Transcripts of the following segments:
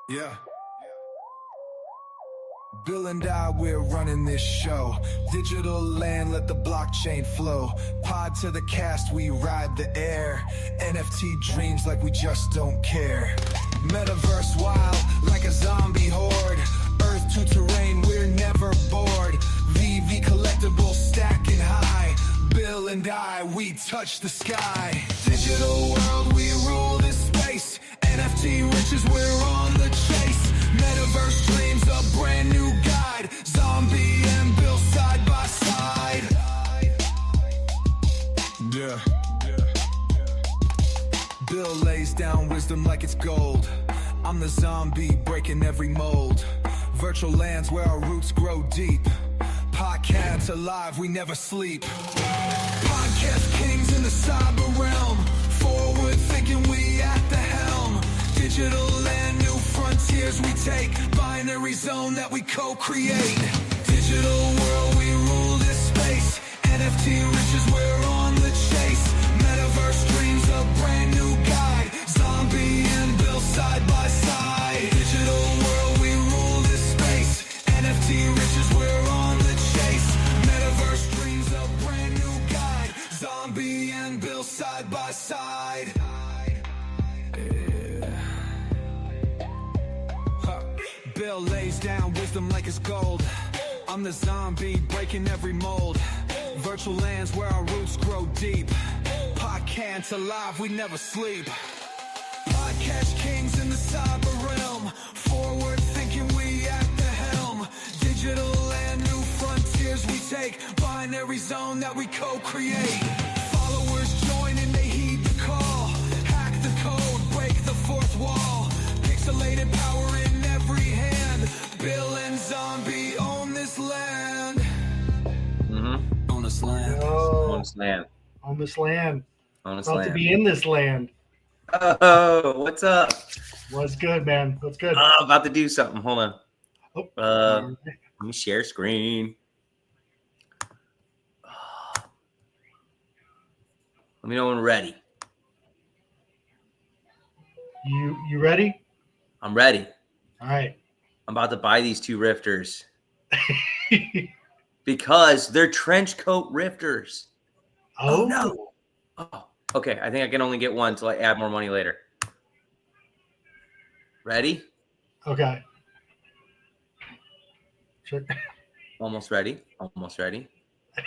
Yeah. Bill and I, we're running this show. Digital land, let the blockchain flow. Pod to the cast, we ride the air. NFT dreams like we just don't care. Metaverse wild, like a zombie horde. Earth to terrain, we're never bored. VeVe Collectibles stacking high. Bill and I, we touch the sky. Digital world, we rule this space. NFT riches, we're on the chase. Metaverse dreams, a brand new guide. Zombie and Bill side by side. Yeah. Bill lays down wisdom like it's gold. I'm the zombie breaking every mold. Virtual lands where our roots grow deep. Podcasts alive, we never sleep. Podcast kings in the cyber realm. Forward thinking, we at the helm. Digital land, new frontiers we take. Binary zone that we co-create. Digital world, we rule this space. NFT riches, we're on the chase. Metaverse dreams, a brand new guide. Zombie and Bill side by side. Digital world, we rule this space. NFT riches, we're on the chase. Metaverse dreams, a brand new guide. Zombie and Bill side by side. Bill lays down wisdom like it's gold. I'm the zombie breaking every mold. Virtual lands where our roots grow deep. Podcasts alive, we never sleep. Podcast kings in the cyber realm. Forward thinking, we at the helm. Digital land, new frontiers we take. Binary zone that we co-create. Followers join and they heed the call. Hack the code, break the fourth wall. Pixelated power in every hand. Bill and Zombie own this land. Own this land. Own this land. On this land. On this About land. to be in this land. Oh, what's up? What's good, man? What's good? I'm about to do something. Hold on. Oh, Let me share screen. Let me know when we're ready. you ready? I'm ready. All right. I'm about to buy these two rifters because they're trench coat rifters. Oh, no. Oh, okay. I think I can only get one until I add more money later. Ready? Okay. Sure. Almost ready. Almost ready.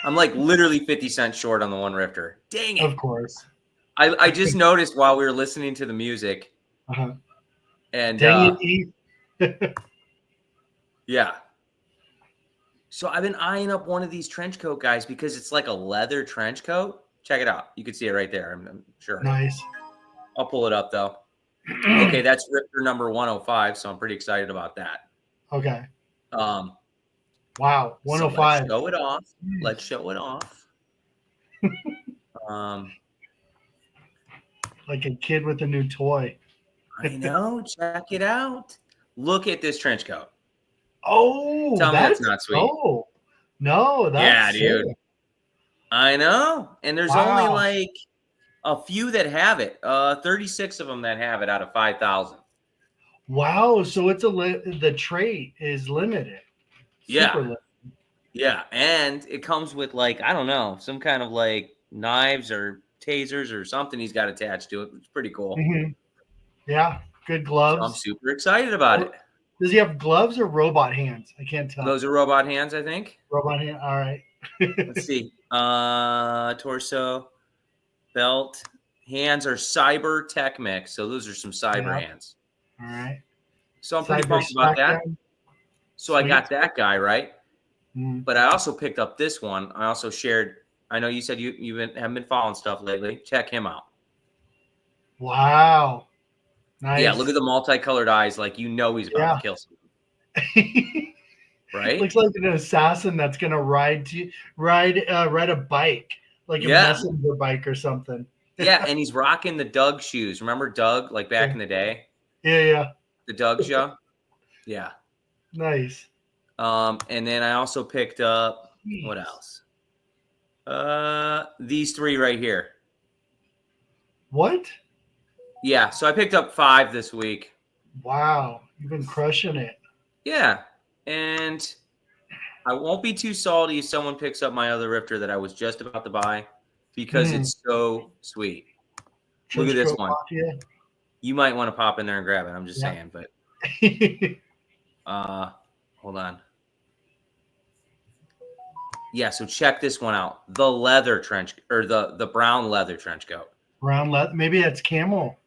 I'm like literally 50 cents short on the one rifter. Dang it. Of course. I just noticed while we were listening to the music. Uh-huh. And Dang it, Eve. yeah. So I've been eyeing up one of these trench coat guys because it's like a leather trench coat. Check it out. You can see it right there. I'm sure. Nice. I'll pull it up though. Okay, that's rifter number 105, so I'm pretty excited about that. Okay. Wow, Wow. 105. So let's show it off. Let's show it off. Like a kid with a new toy. I know. Check it out. Look at this trench coat. Oh, Tell me that's not sweet. Oh, no, that's yeah, dude. sick. I know. And there's Wow. only like a few that have it. 36 of them that have it out of 5,000. Wow, so it's the trait is limited. Yeah. Super limited. Yeah, and it comes with like, I don't know, some kind of like knives or tasers or something he's got attached to it. It's pretty cool. Mm-hmm. Yeah, good So gloves. I'm super excited about it. Does he have gloves or robot hands? I can't tell. Those are robot hands, I think. Robot hand. All right. Let's see. Torso, belt, hands are cyber tech mix. So those are some cyber hands. All right. So I'm pretty Cyber pumped about that. Smackdown. So I got that guy, right? Mm. But I also picked up this one. I also shared. I know you said you haven't been following stuff lately. Check him out. Wow. Nice. Yeah, look at the multicolored eyes. Like, you know he's about to kill someone. Right? Looks like an assassin that's gonna ride a bike, like a messenger bike or something. Yeah, and he's rocking the Doug shoes. Remember Doug, like back in the day? Yeah. The Doug show? Yeah. Nice. And then I also picked up, what else? These three right here. What? Yeah, so I picked up 5 this week. Wow. You've been crushing it. Yeah, and I won't be too salty if someone picks up my other Rifter that I was just about to buy because it's so sweet. Look at this one. Mafia. You might want to pop in there and grab it. I'm just saying, but hold on. Yeah, so check this one out. The leather trench or the brown leather trench coat. Brown leather. Maybe it's camel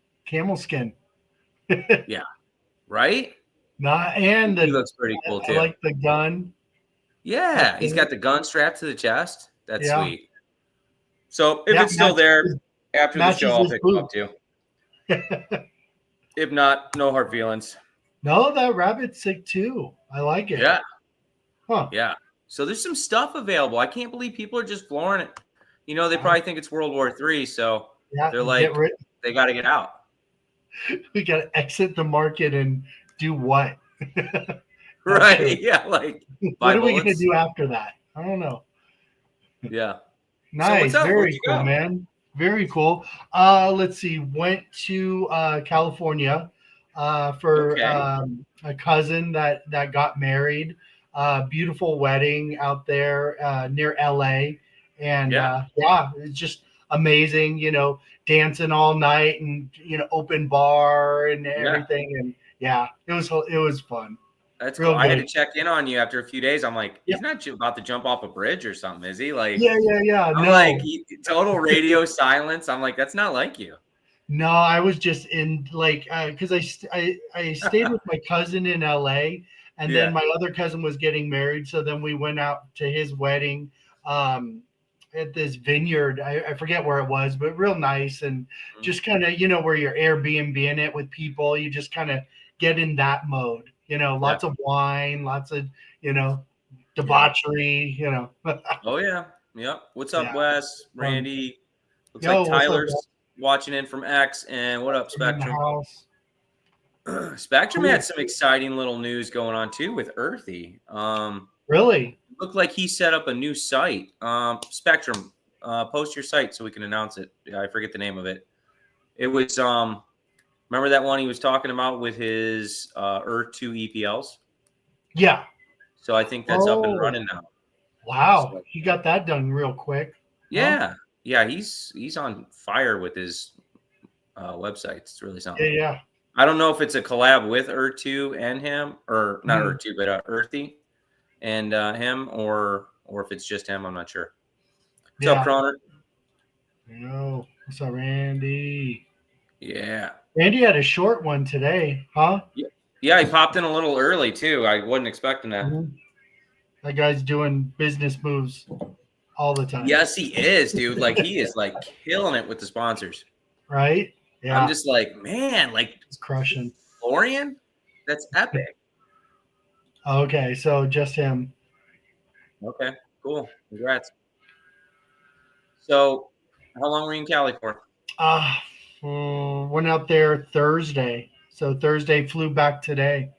skin. Yeah. Right? And he looks pretty cool too. I like the gun. Yeah, he's got the gun strapped to the chest. That's sweet. So if it's still there after the show, I'll pick it up too. If not, no hard feelings. No, that rabbit's sick too. I like it. Yeah. Huh. Yeah. So there's some stuff available. I can't believe people are just flooring it. You know, they probably think it's World War III, so they're like, they got to get out. We got to exit the market and do what? Right. Yeah. Like, what are we going to do after that? I don't know. Yeah. Nice. So very cool, man. Very cool. Let's see. Went to California for a cousin that got married. Beautiful wedding out there near LA. And it's just amazing, you know, dancing all night and, you know, open bar and everything. And it was fun. That's cool. I had to check in on you after a few days. I'm like, he's not about to jump off a bridge or something, is he? Like, I'm like, total radio silence. I'm like, that's not like you. No, I was just in like, because I stayed with my cousin in LA, and then my other cousin was getting married. So then we went out to his wedding at this vineyard. I forget where it was, but real nice. And just kind of, you know, where you're Airbnb in it with people, you just kind of get in that mode. You know, lots of wine, lots of, you know, debauchery, you know. Oh, yeah. Yep. What's up, Wes? Randy? Looks like Tyler's watching in from X. And what up, Spectrum? Spectrum had some exciting little news going on, too, with Earthy. Really? Looked like he set up a new site. Spectrum, post your site so we can announce it. I forget the name of it. It was... remember that one he was talking about with his Earth2 EPLs? Yeah. So I think that's up and running now. Wow. So, he got that done real quick. Yeah. Huh? Yeah, he's on fire with his website. It's really something. Yeah. I don't know if it's a collab with Earth2 and him, or not Earth2, but Earthy and him, or if it's just him. I'm not sure. What's up, Croner? Yo, what's up, Randy? Yeah. Randy had a short one today, huh? Yeah, he popped in a little early, too. I wasn't expecting that. That guy's doing business moves all the time. Yes, he is, dude. Like, he is, like, killing it with the sponsors. Right? Yeah. I'm just like, man, like, it's crushing. Florian? That's epic. Okay, so just him. Okay, cool. Congrats. So, how long were you in Cali for? Went out there Thursday. So Thursday, flew back today.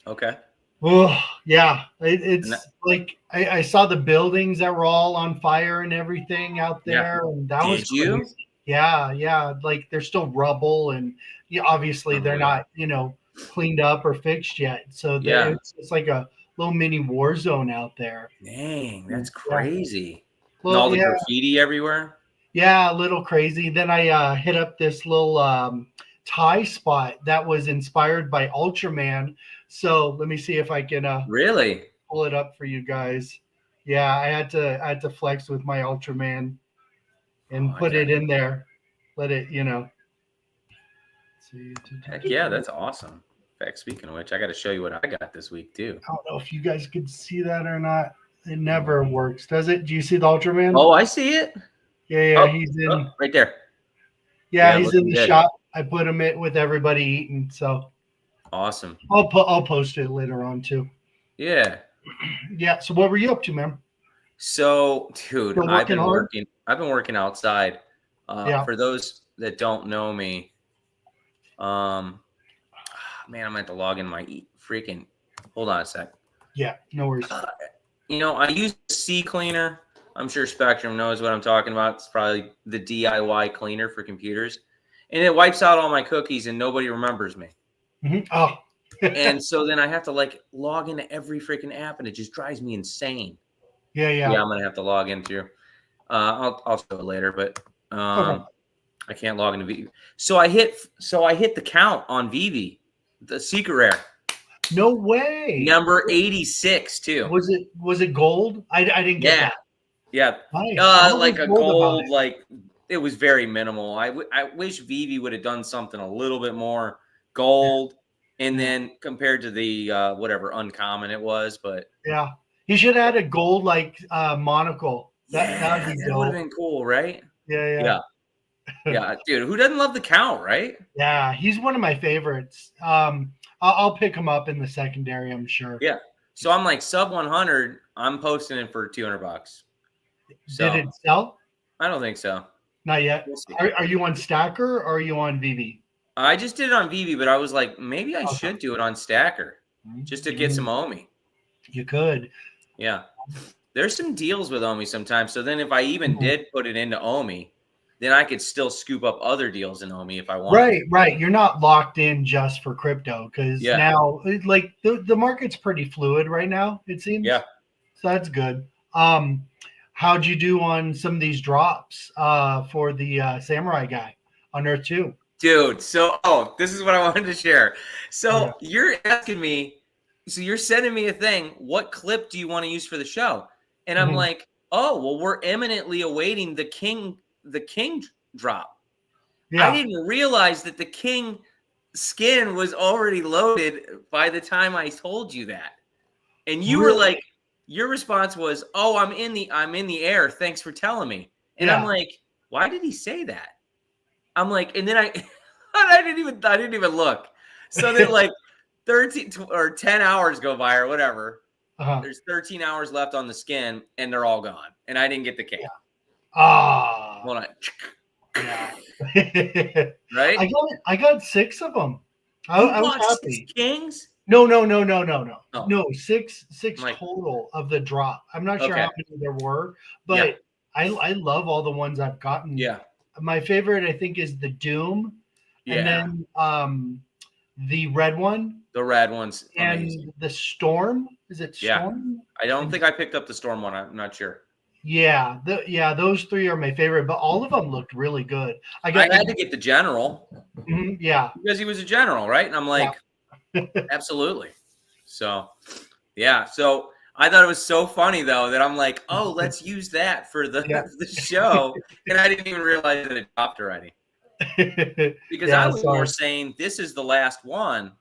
Okay. Oh, yeah. It's like I saw the buildings that were all on fire and everything out there. And that was crazy. Yeah. Like there's still rubble and obviously they're not, you know, cleaned up or fixed yet. So it's like a little mini war zone out there. Dang, that's crazy. Well, and all the graffiti everywhere. Yeah, a little crazy. Then I hit up this little Thai spot that was inspired by Ultraman. So let me see if I can really pull it up for you guys. Yeah, I had to flex with my Ultraman and put it in there. Let it, you know. Heck yeah, that's awesome. In fact, speaking of which, I got to show you what I got this week too. I don't know if you guys could see that or not. It never works, does it? Do you see the Ultraman? Oh, I see it. Yeah, he's in right there. Yeah, he's in the shop. I put him in with everybody eating. So awesome. I'll post it later on too. Yeah. Yeah. So what were you up to, man? So, dude, I've been working outside. For those that don't know me, man, I'm gonna have to log in my freaking. Hold on a sec. Yeah, no worries. You know, I use a C cleaner. I'm sure Spectrum knows what I'm talking about. It's probably the DIY cleaner for computers. And it wipes out all my cookies and nobody remembers me. Mm-hmm. Oh, And so then I have to like log into every freaking app, and it just drives me insane. Yeah. Yeah, I'm gonna have to log into. I'll show it later, but Okay. I can't log into VeVe. So I hit the count on VeVe, the secret rare. No way. Number 86 too. Was it gold? I didn't get that. Yeah. Nice. Like a gold, like it was very minimal. I wish VeVe would have done something a little bit more gold, and then compared to the whatever uncommon it was, but yeah, he should have had a gold like monocle. That would have been cool, right? Yeah. Yeah, dude, who doesn't love the count, right? Yeah, he's one of my favorites. I'll pick him up in the secondary, I'm sure. Yeah. So I'm like sub 100. I'm posting it for $200. So, did it sell? I don't think so. Not yet. We'll Are you on Stacker or are you on VeVe? I just did it on VeVe, but I was like, maybe I should do it on Stacker just to get some Omi. You could. Yeah. There's some deals with Omi sometimes. So then if I even did put it into Omi, then I could still scoop up other deals in Omi if I want. Right. You're not locked in just for crypto because now, like the market's pretty fluid right now. It seems. Yeah. So that's good. How'd you do on some of these drops for the samurai guy on Earth 2? Dude, so this is what I wanted to share. So you're asking me, so you're sending me a thing. What clip do you want to use for the show? And I'm like, oh, well, we're imminently awaiting the king drop. Yeah. I didn't realize that the king skin was already loaded by the time I told you that. And you were like, your response was, "Oh, I'm in the air. Thanks for telling me." And I'm like, "Why did he say that?" I'm like, and then I didn't even look. So then like 13 or 10 hours go by or whatever. There's 13 hours left on the skin, and they're all gone. And I didn't get the king. Hold on. Right? I got 6 of them. I was happy. 6 kings? No. Oh. No, six total of the drop. I'm not sure how many there were, but I love all the ones I've gotten. Yeah. My favorite, I think, is the Doom. And then the red one. The red one's amazing. And the Storm. Is it Storm? I don't think I picked up the Storm one. I'm not sure. Yeah, those 3 are my favorite, but all of them looked really good. I had to get the general. Yeah. Because he was a general, right? And I'm like, absolutely. So, So I thought it was so funny, though, that I'm like, oh, let's use that for the show. And I didn't even realize that it dropped already. Because I was more saying this is the last one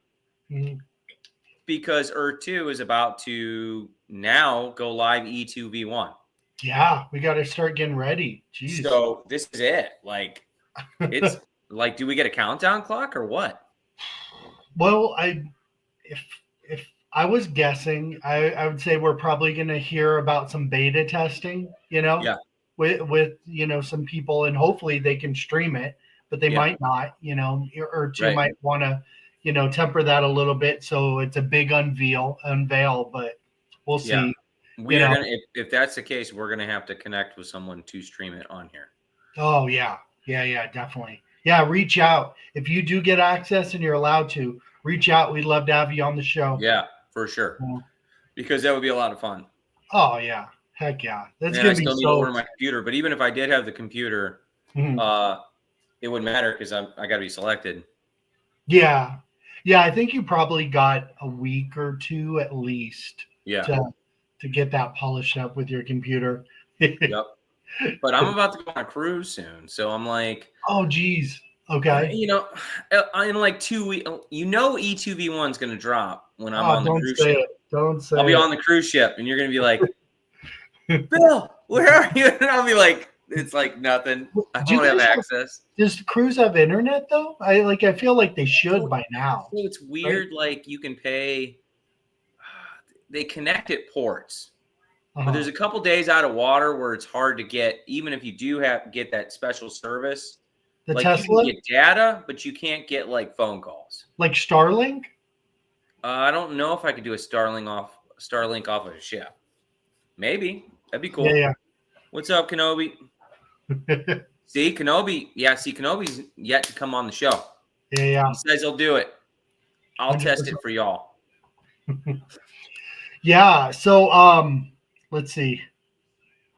because Earth 2 is about to now go live Earth2V1. Yeah, we got to start getting ready. Jeez. So this is it. Like, it's like, do we get a countdown clock or what? Well, if I was guessing, I would say we're probably going to hear about some beta testing, with some people, and hopefully they can stream it, but they might not, or two might want to, temper that a little bit. So it's a big unveil, but we'll see. Yeah. We are gonna, if that's the case, we're gonna have to connect with someone to stream it on here. Oh yeah, definitely. Yeah, reach out if you do get access and you're allowed to. Reach out. We'd love to have you on the show. Yeah, for sure. Because that would be a lot of fun. Oh yeah, heck yeah. That's gonna be I still need to order my computer, but even if I did have the computer, it wouldn't matter because I got to be selected. Yeah. I think you probably got a week or 2 at least. Yeah. To get that polished up with your computer. Yep. But I'm about to go on a cruise soon. So I'm like, oh, geez. Okay. In like 2 weeks, Earth2V1 is going to drop when I'm on the cruise ship. Don't say I'll be on the cruise ship and you're going to be like, Bill, where are you? And I'll be like, it's like nothing. I don't have access. Does the cruise have internet though? I feel like they should by now. So it's weird. Right? Like you can pay. They connect at ports, but there's a couple days out of water where it's hard to get, even if you do get that special service. The like Tesla? You can get data, but you can't get like phone calls. Like Starlink? I don't know if I could do a Starlink off of a ship. Maybe that'd be cool. Yeah. What's up, Kenobi? See, Kenobi. Yeah, Kenobi's yet to come on the show. Yeah. He says he'll do it. I'll test it for y'all. Yeah. So let's see.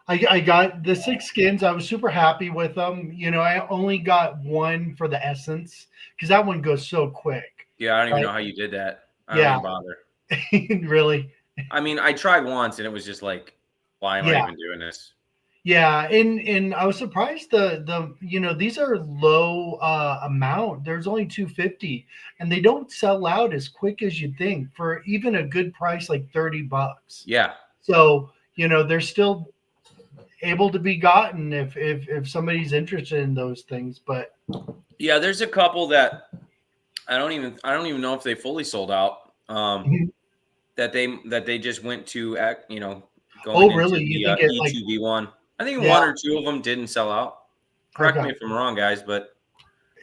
I got the 6 skins. I was super happy with them. You know, I only got one for the essence because that one goes so quick. Yeah, I don't even know how you did that. I Yeah. don't even bother. Really? I mean, I tried once and it was just like, why am I even doing this? Yeah, and I was surprised the you know, these are low amount. There's only 250 and they don't sell out as quick as you'd think for even a good price like $30. Yeah. So, you know, they're still able to be gotten if somebody's interested in those things. But yeah, there's a couple that I don't even know if they fully sold out. That they just went to you know, going into really? the You think it like Earth2V1. I think Yeah. 1 or 2 of them didn't sell out. Correct Okay. me if I'm wrong, guys, but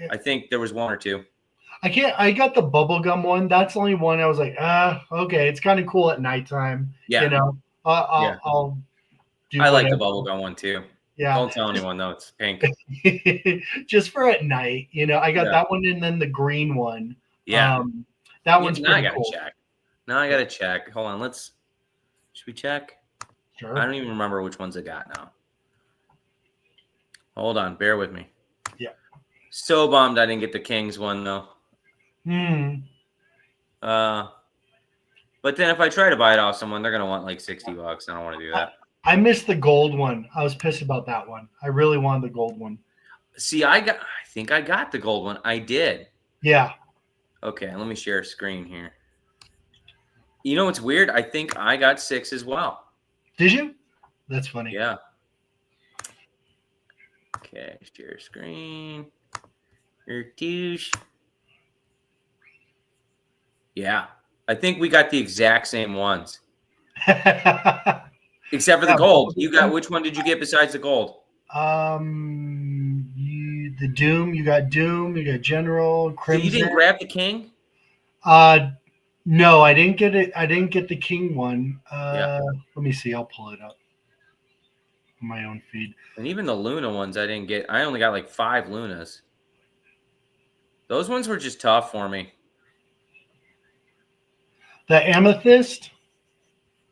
I think there was 1 or 2. I got the bubblegum one. That's the only one I was like, okay, it's kind of cool at nighttime. Yeah. You know, I'll do I like the whatever. bubblegum one too. Yeah. Don't tell anyone though, it's pink. Just for at night, you know. I got Yeah. that one and then the green one. Yeah. That one's now I pretty gotta cool. check. Now I gotta check. Hold on, should we check? Sure. I don't even remember which ones I got now. Hold on, bear with me. Yeah. So bummed I didn't get the Kings one though. But then if I try to buy it off someone, they're gonna want like $60. I don't want to do that. I missed the gold one. I was pissed about that one. I really wanted the gold one. See, I think I got the gold one. I did. Yeah. Okay, let me share a screen here. You know what's weird? I think I got 6 as well. Did you? That's funny. Yeah. Okay, share screen. Douche. Yeah. I think we got the exact same ones. Except for the gold. You got, which one did you get besides the gold? The Doom. You got Doom. You got General. Crimson. So you didn't grab the King? No, I didn't get it. I didn't get the King one. Yeah. Let me see. I'll pull it up on my own feed. And even the Luna ones I didn't get. I only got like 5 Lunas. Those ones were just tough for me. The Amethyst.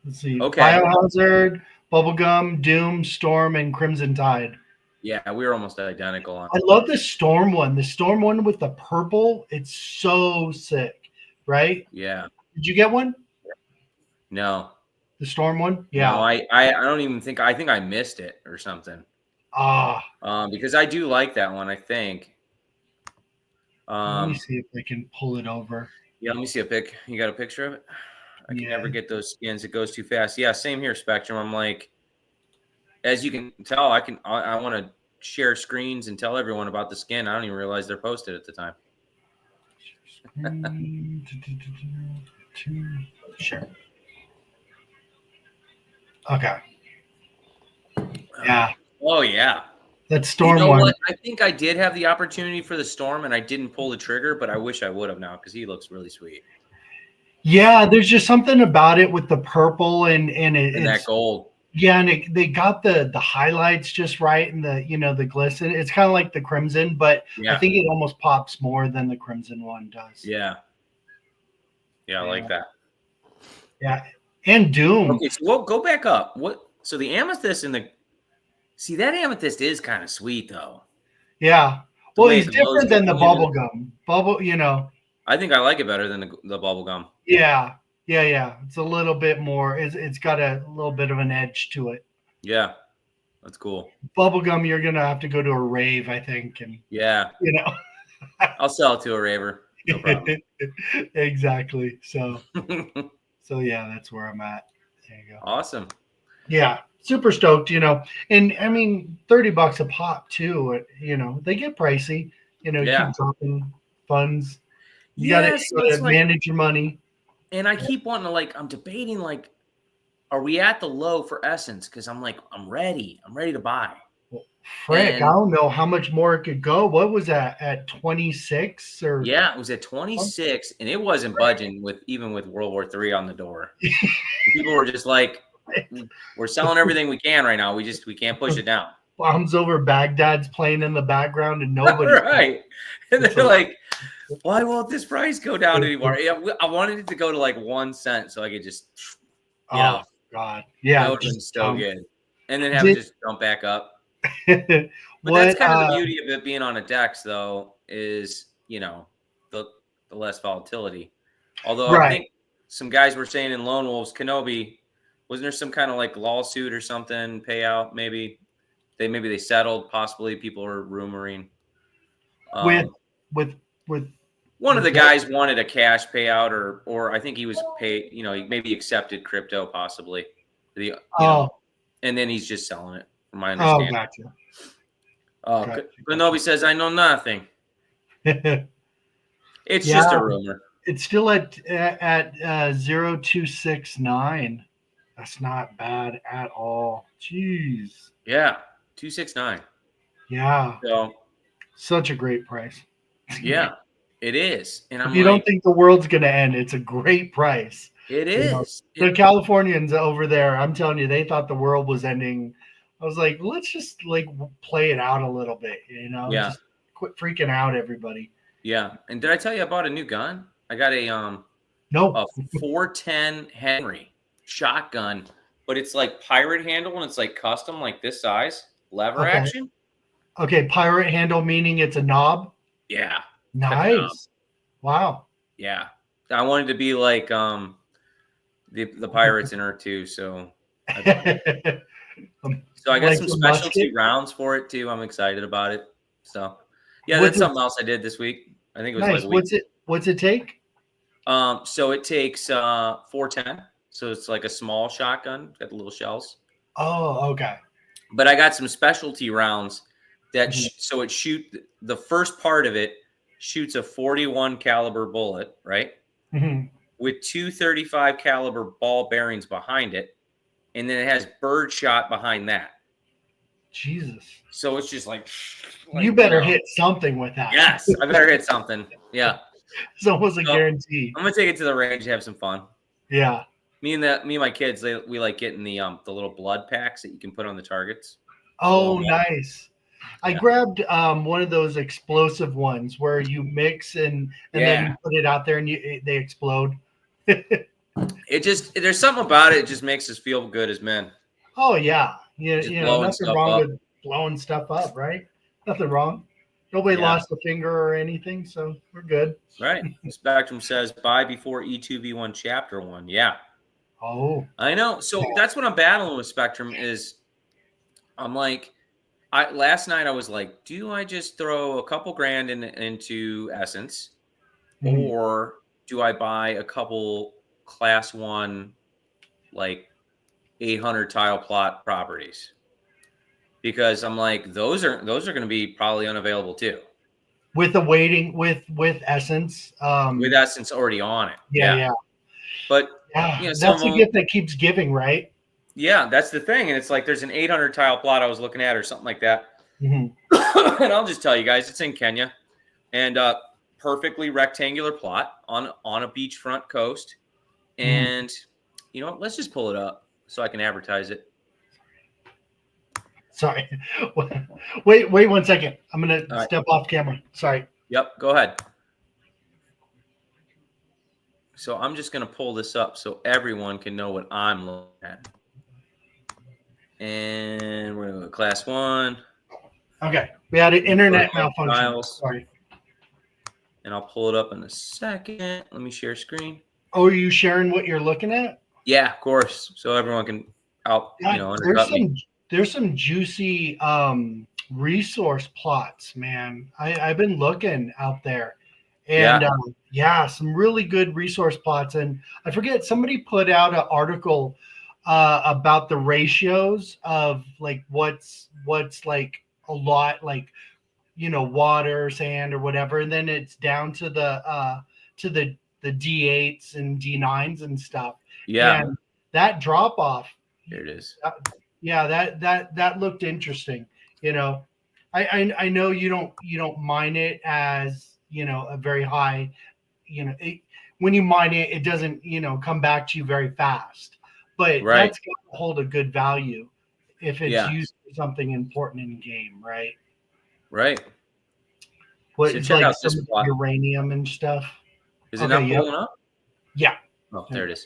Let's see. Okay. Biohazard, Bubblegum, Doom, Storm, and Crimson Tide. Yeah, we were almost identical on. I love the Storm one. The Storm one with the purple. It's so sick, right? Yeah. Did you get one? No. The Storm one? Yeah. No, I don't even think. I think I missed it or something. Because I do like that one. I think. Let me see if I can pull it over. Yeah, let me see a pic. You got a picture of it? I can never get those skins. It goes too fast. Yeah, same here, Spectrum. I'm like, as you can tell, I want to share screens and tell everyone about the skin. I don't even realize they're posted at the time. Sure. Okay. Yeah. Oh yeah. That Storm you know one. What? I think I did have the opportunity for the Storm, and I didn't pull the trigger, but I wish I would have now because he looks really sweet. Yeah, there's just something about it with the purple and it's that gold. Yeah, and they got the highlights just right and the glisten. It's kind of like the Crimson, but I think it almost pops more than the Crimson one does. Yeah. Yeah, I like that. Yeah, and Doom. Okay, so we'll go back up. So the Amethyst and the that Amethyst is kind of sweet though. Yeah. Well, it's different than the bubblegum. I think I like it better than the bubblegum. Yeah. It's a little bit more. It's got a little bit of an edge to it. Yeah, that's cool. Bubblegum, you're gonna have to go to a rave, I think, and I'll sell it to a raver. No problem. Exactly. So yeah, that's where I'm at. There you go. Awesome. Yeah, super stoked. And I mean, $30 a pop too. They get pricey. Keep dropping funds. You gotta manage your money. And I keep wanting to I'm debating are we at the low for Essence? Because I'm ready. I'm ready to buy. Well, Frick, I don't know how much more it could go. What was that at 26 or? Yeah, it was at 26, and it wasn't budging even with World War III on the door. People were just like, we're selling everything we can right now. We can't push it down. Bombs over Baghdad's playing in the background and nobody. Right. And they're like, why won't this price go down anymore? Yeah, I wanted it to go to like 1 cent so I could just, you know, God, that yeah. would have been so good. And then have it Did- just jump back up. But that's kind of the beauty of it being on a DEX, though, is, you know, the less volatility. Although I think some guys were saying in Lone Wolves, Kenobi, wasn't there some kind of like lawsuit or something, payout? Maybe they settled. Possibly people are rumoring. with one of the guys wanted a cash payout, or I think he was paid. You know, he maybe accepted crypto, possibly. You know, and then he's just selling it, from my understanding. Gotcha. Kenobi says, "I know nothing." It's just a rumor. It's still at 0269. That's not bad at all. Jeez. Yeah, 269. Yeah. So such a great price. Yeah, it is. And if you don't think the world's gonna end, it's a great price. It is. The Californians over there, I'm telling you, they thought the world was ending. I was like, let's just like play it out a little bit, you know? Yeah. Just quit freaking out, everybody. Yeah. And did I tell you I bought a new gun? I got a 410 Henry shotgun, but it's like pirate handle and it's like custom, like this size, lever action. Okay, pirate handle meaning it's a knob. Yeah. Nice. Wow. Yeah. I wanted to be like the pirates in Earth2, so so I got some specialty rounds for it too. I'm excited about it. So yeah, that's something else I did this week. I think it was like a week. What's it take? So it takes 410. So it's like a small shotgun, got the little shells. Oh, okay. But I got some specialty rounds that so it the first part of it shoots a 41 caliber bullet, right? With 235 caliber ball bearings behind it, and then it has bird shot behind that. Jesus. So it's just like you better hit something with that. Yes, I better hit something. Yeah. It's almost a guarantee. I'm gonna take it to the range and have some fun. Yeah. Me and my kids, we like getting the little blood packs that you can put on the targets. Oh, nice. I grabbed one of those explosive ones where you mix and then you put it out there and they explode. There's something about it. It just makes us feel good as men. Oh yeah. You know, nothing wrong with blowing stuff up, right? Nothing wrong. Nobody lost a finger or anything, so we're good. Right. Spectrum says buy before Earth2V1 Chapter 1. Yeah. Oh. I know. So that's what I'm battling with Spectrum is I'm like, last night I was like, do I just throw a couple grand into Essence, or do I buy a couple Class 1 like 800 tile plot properties? Because I'm like, those are going to be probably unavailable too. With the waiting with Essence, with Essence already on it. Yeah. But that's a gift that keeps giving, right? Yeah, that's the thing. And it's like there's an 800 tile plot I was looking at or something like that. And I'll just tell you guys, it's in Kenya, and perfectly rectangular plot on a beachfront coast. And you know what? Let's just pull it up so I can advertise it. Sorry. Wait 1 second. I'm going to step off camera. Sorry. Yep. Go ahead. So I'm just going to pull this up so everyone can know what I'm looking at. And we're going to go Class 1. Okay. We had an internet malfunction. Sorry. And I'll pull it up in a second. Let me share screen. Oh, are you sharing what you're looking at? Yeah, of course. So everyone can undercut me. There's some juicy resource plots, man. I've been looking out there, and some really good resource plots. And I forget, somebody put out an article about the ratios of like what's like a lot, like, you know, water, sand, or whatever, and then it's down to the D8s and D9s and stuff. Yeah, and that drop off. Here it is. That looked interesting. You know, I know you don't mine it as, you know, a very high, you know, when you mine it, it doesn't, you know, come back to you very fast, but that's going to hold a good value if it's used for something important in game, right? Right. What So is check like out this some plot. uranium and stuff? Is it Okay, not yep. pulling up? Yeah. Oh, there it is.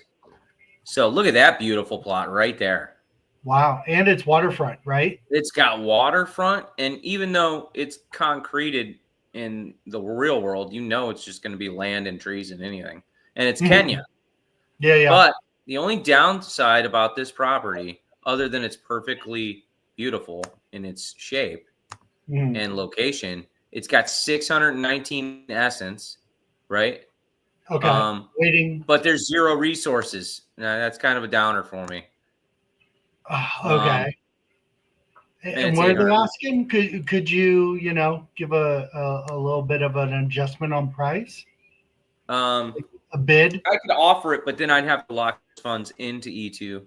So look at that beautiful plot right there. Wow. And it's waterfront, right? It's got waterfront, and even though it's concreted in the real world, you know it's just going to be land and trees and anything. And it's Kenya. Yeah, yeah. But the only downside about this property, other than it's perfectly beautiful in its shape and location, it's got 619 essence, right? Okay. Waiting. But there's 0 resources. Now, that's kind of a downer for me. Okay. And And it's what are they 800. asking? Could you, give a little bit of an adjustment on price? A bid? I could offer it, but then I'd have to lock funds into E2.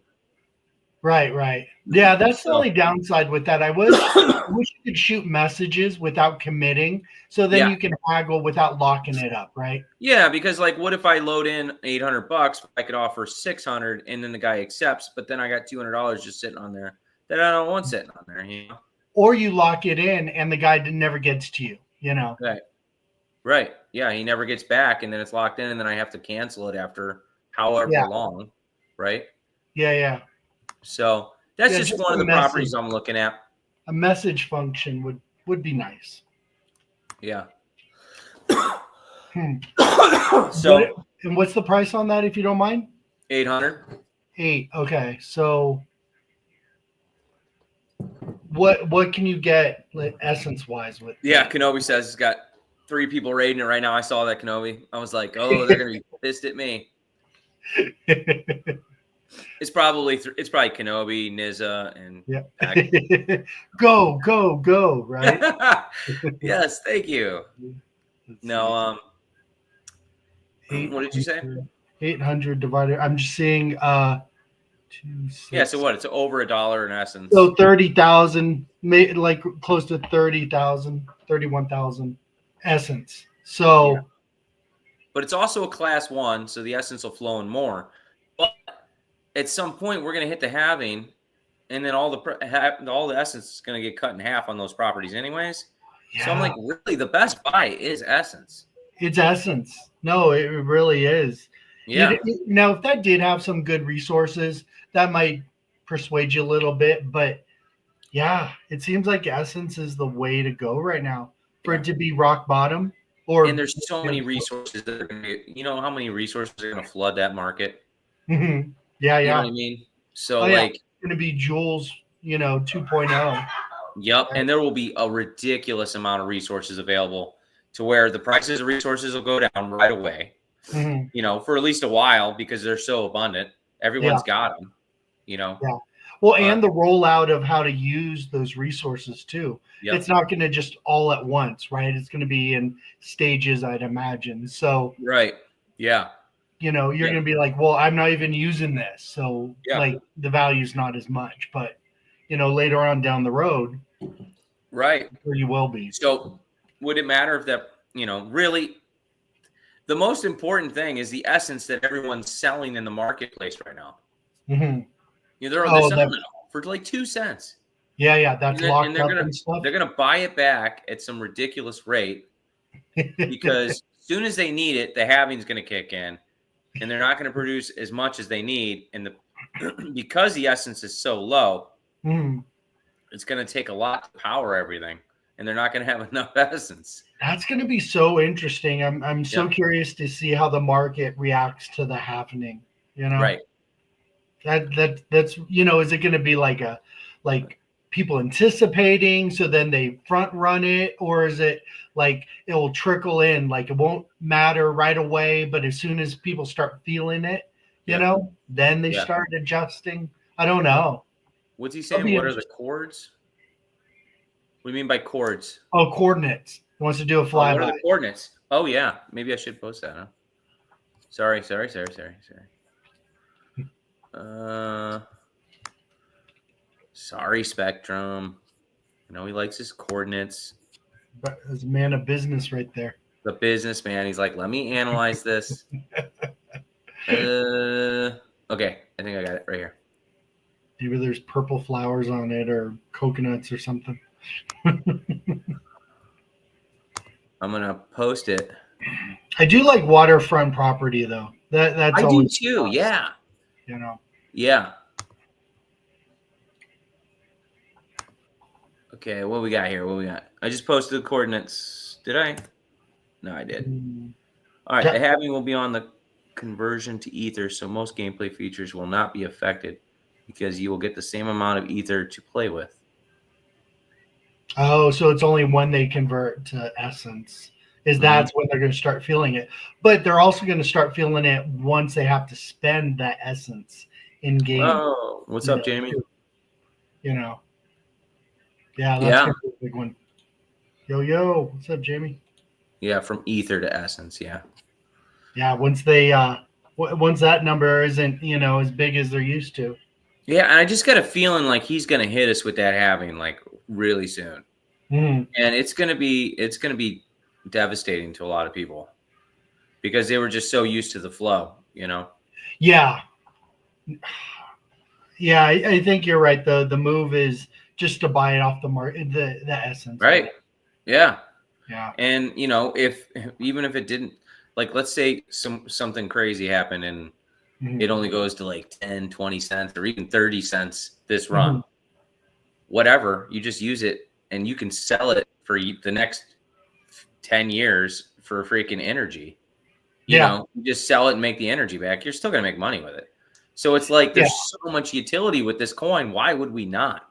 Right. Yeah, that's the So- only downside with that. I wish you could shoot messages without committing, so then Yeah. you can haggle without locking it up, right? Yeah, because like, what if I load in $800? I could offer 600, and then the guy accepts, but then I got $200 just sitting on there that I don't want sitting on there. You know? Or you lock it in, and the guy never gets to you. Right. Yeah, he never gets back, and then it's locked in, and then I have to cancel it after however long. Right. Yeah. So that's Yeah, just just one of a the properties message. I'm looking at. A message function would be nice. Yeah. Hmm. So And what's the price on that, if you don't mind? 800. 8. Okay, so what can you get like, essence wise with? Yeah, Kenobi says it's got 3 people raiding it right now. I saw that, Kenobi. I was like, oh, they're gonna be pissed at me. It's probably Kenobi, Nizza, and Go, right? Yes, thank you. No, what did you say? 800 divided. I'm just seeing 2, 6. Yeah, so what? It's over $1 in essence. So 30,000, like close to 30,000, 31,000 essence. So, Yeah. But it's also a class 1, so the essence will flow in more. But at some point, we're going to hit the halving, and then all the essence is going to get cut in half on those properties, anyways. yeah, So I'm like, really, the best buy is essence. it's essence. No, it really is. Yeah. Now, if that did have some good resources, that might persuade you a little bit. But yeah, it seems like essence is the way to go right now for it to be rock bottom. And there's so many resources that are going to be, you know how many resources are going to flood that market? Mm-hmm. Yeah. You know what I mean? So it's going to be Jules, 2.0. Yep. And there will be a ridiculous amount of resources available to where the prices of resources will go down right away, for at least a while because they're so abundant. Everyone's got them, Yeah. Well, and the rollout of how to use those resources too. Yep. It's not going to just all at once, right? It's going to be in stages, I'd imagine. So, right. Yeah. You're going to be like, well, I'm not even using this. So like the value's not as much, but later on down the road, right. Where you will be. So would it matter if that, really the most important thing is the essence that everyone's selling in the marketplace right now. Mm-hmm. They're selling it for like 2 cents. Yeah, that's locked and they're up gonna, and stuff. They're going to buy it back at some ridiculous rate because as soon as they need it, the halving's going to kick in, and they're not going to produce as much as they need. And because the essence is so low, it's going to take a lot to power everything, and they're not going to have enough essence. That's going to be so interesting. I'm so curious to see how the market reacts to the happening. Right. That's is it going to be like people anticipating so then they front run it, or is it like it will trickle in, like it won't matter right away, but as soon as people start feeling it, then they start adjusting? I don't know. What's he saying? What are the chords? What do you mean by chords? Oh, coordinates. He wants to do a flyby. What are the coordinates? Oh yeah, maybe I should post that. Huh? Sorry. Sorry, Spectrum. He likes his coordinates. But as a man of business right there. The businessman. He's like, let me analyze this. Okay, I think I got it right here. Maybe there's purple flowers on it or coconuts or something. I'm gonna post it. I do like waterfront property though. That's I do always too. nice, Yeah. you know. Yeah. Okay, what we got here? What we got? I just posted the coordinates. Did I? No, I did. All right, the halving will be on the conversion to ether, so most gameplay features will not be affected because you will get the same amount of ether to play with. Oh, so it's only when they convert to essence. That's when they're going to start feeling it. But they're also going to start feeling it once they have to spend that essence in game. Oh, what's up, Jamie? You know. Yeah, that's going to be a big one. Yo, what's up, Jamie? Yeah, from ether to essence, yeah. Yeah, once that number isn't, as big as they're used to. Yeah, and I just got a feeling like he's going to hit us with that halving like really soon. And it's going to be devastating to a lot of people because they were just so used to the flow, Yeah. Yeah, I think you're right. The move is just to buy it off the market, the essence. Right. Yeah. Yeah. And even if it didn't, like, let's say something crazy happened and it only goes to like 10, 20 cents or even 30 cents this run, whatever, you just use it and you can sell it for the next 10 years for freaking energy. You just sell it and make the energy back. You're still going to make money with it. So it's like there's so much utility with this coin. Why would we not?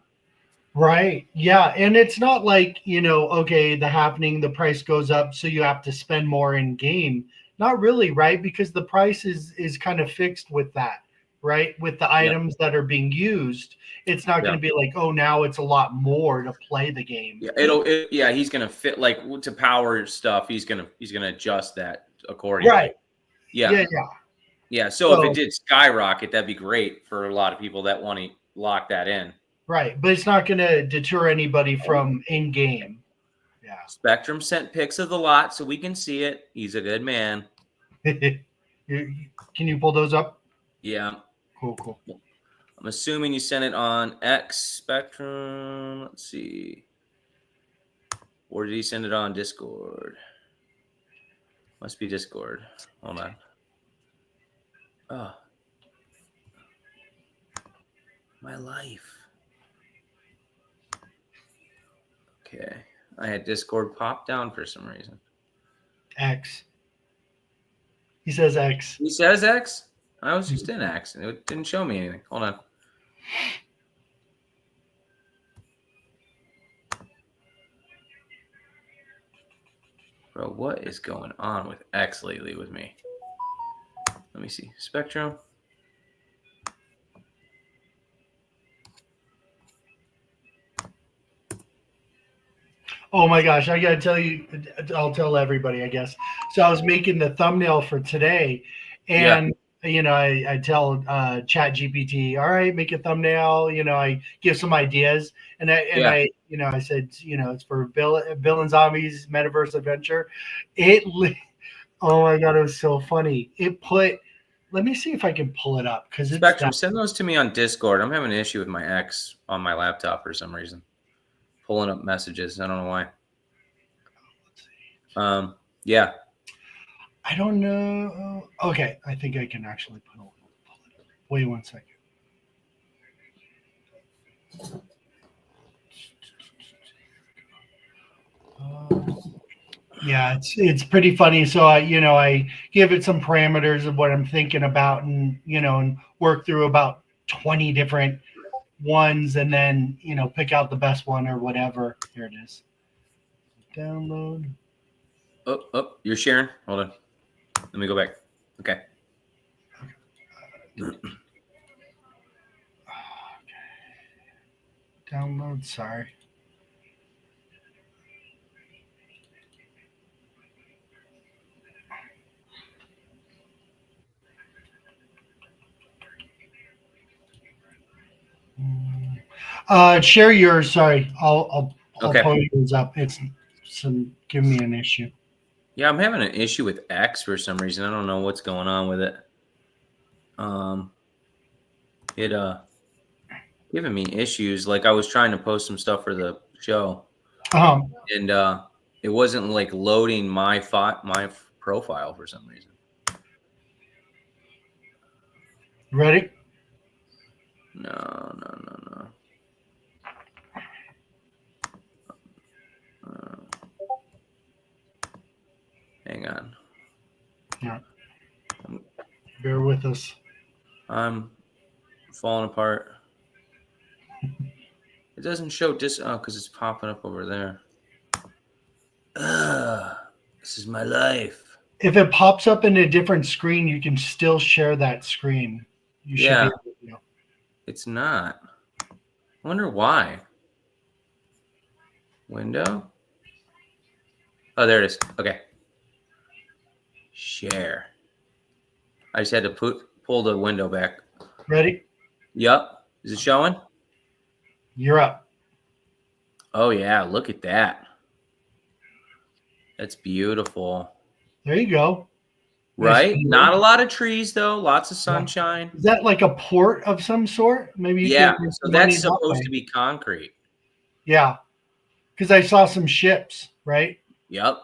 Right. Yeah. And it's not like, okay, the happening, the price goes up, so you have to spend more in game. Not really, right? Because the price is kind of fixed with that, right? With the items that are being used. It's not going to be like, oh, now it's a lot more to play the game. Yeah, he's going to fit like to power stuff. He's going to adjust that accordingly. Right. Yeah. So if it did skyrocket, that'd be great for a lot of people that want to lock that in. Right. But it's not going to deter anybody from in-game. Yeah. Spectrum sent pics of the lot so we can see it. He's a good man. Can you pull those up? Yeah. Cool. I'm assuming you sent it on X Spectrum. Let's see. Or did he send it on Discord? Must be Discord. Hold on. Oh. My life. Okay. I had Discord pop down for some reason. X. He says X. He says X? I was just in X. And it didn't show me anything. Hold on. Bro, what is going on with X lately with me? Let me see. Spectrum. Oh my gosh, I gotta tell you, I'll tell everybody, I guess. So I was making the thumbnail for today, and I tell Chat GPT, all right, make a thumbnail. I give some ideas, and I said, it's for Bill and Zombie's Metaverse adventure. Oh my god, it was so funny. Let me see if I can pull it up because Spectrum, send those to me on Discord. I'm having an issue with my X on my laptop for some reason. Pulling up messages. I don't know why. Yeah. I don't know. Okay, I think I can actually pull it. Wait 1 second. Yeah, it's pretty funny. So I give it some parameters of what I'm thinking about, and and work through about 20 different ones, and then pick out the best one or whatever. Here it is. Download. Oh, you're sharing. Hold on. Let me go back. Okay. Download. Sorry. Share yours. Sorry, I'll pull yours up. It's give me an issue. Yeah, I'm having an issue with X for some reason. I don't know what's going on with it. Giving me issues. Like I was trying to post some stuff for the show, and It wasn't like loading my profile for some reason. Ready? No. Hang on. Yeah. Bear with us. I'm falling apart. It doesn't show because it's popping up over there. This is my life. If it pops up in a different screen, you can still share that screen. You should be able to. It's not. I wonder why. Window. Oh, there it is. Okay. Share. I just had to pull the window back. Ready? Yup. Is it showing? You're up. Oh, yeah. Look at that. That's beautiful. There you go. Right? Nice. Not a lot of trees, though. Lots of sunshine. Is that like a port of some sort? Maybe. Yeah. So that's supposed to be concrete. Yeah. Because I saw some ships, right? Yep.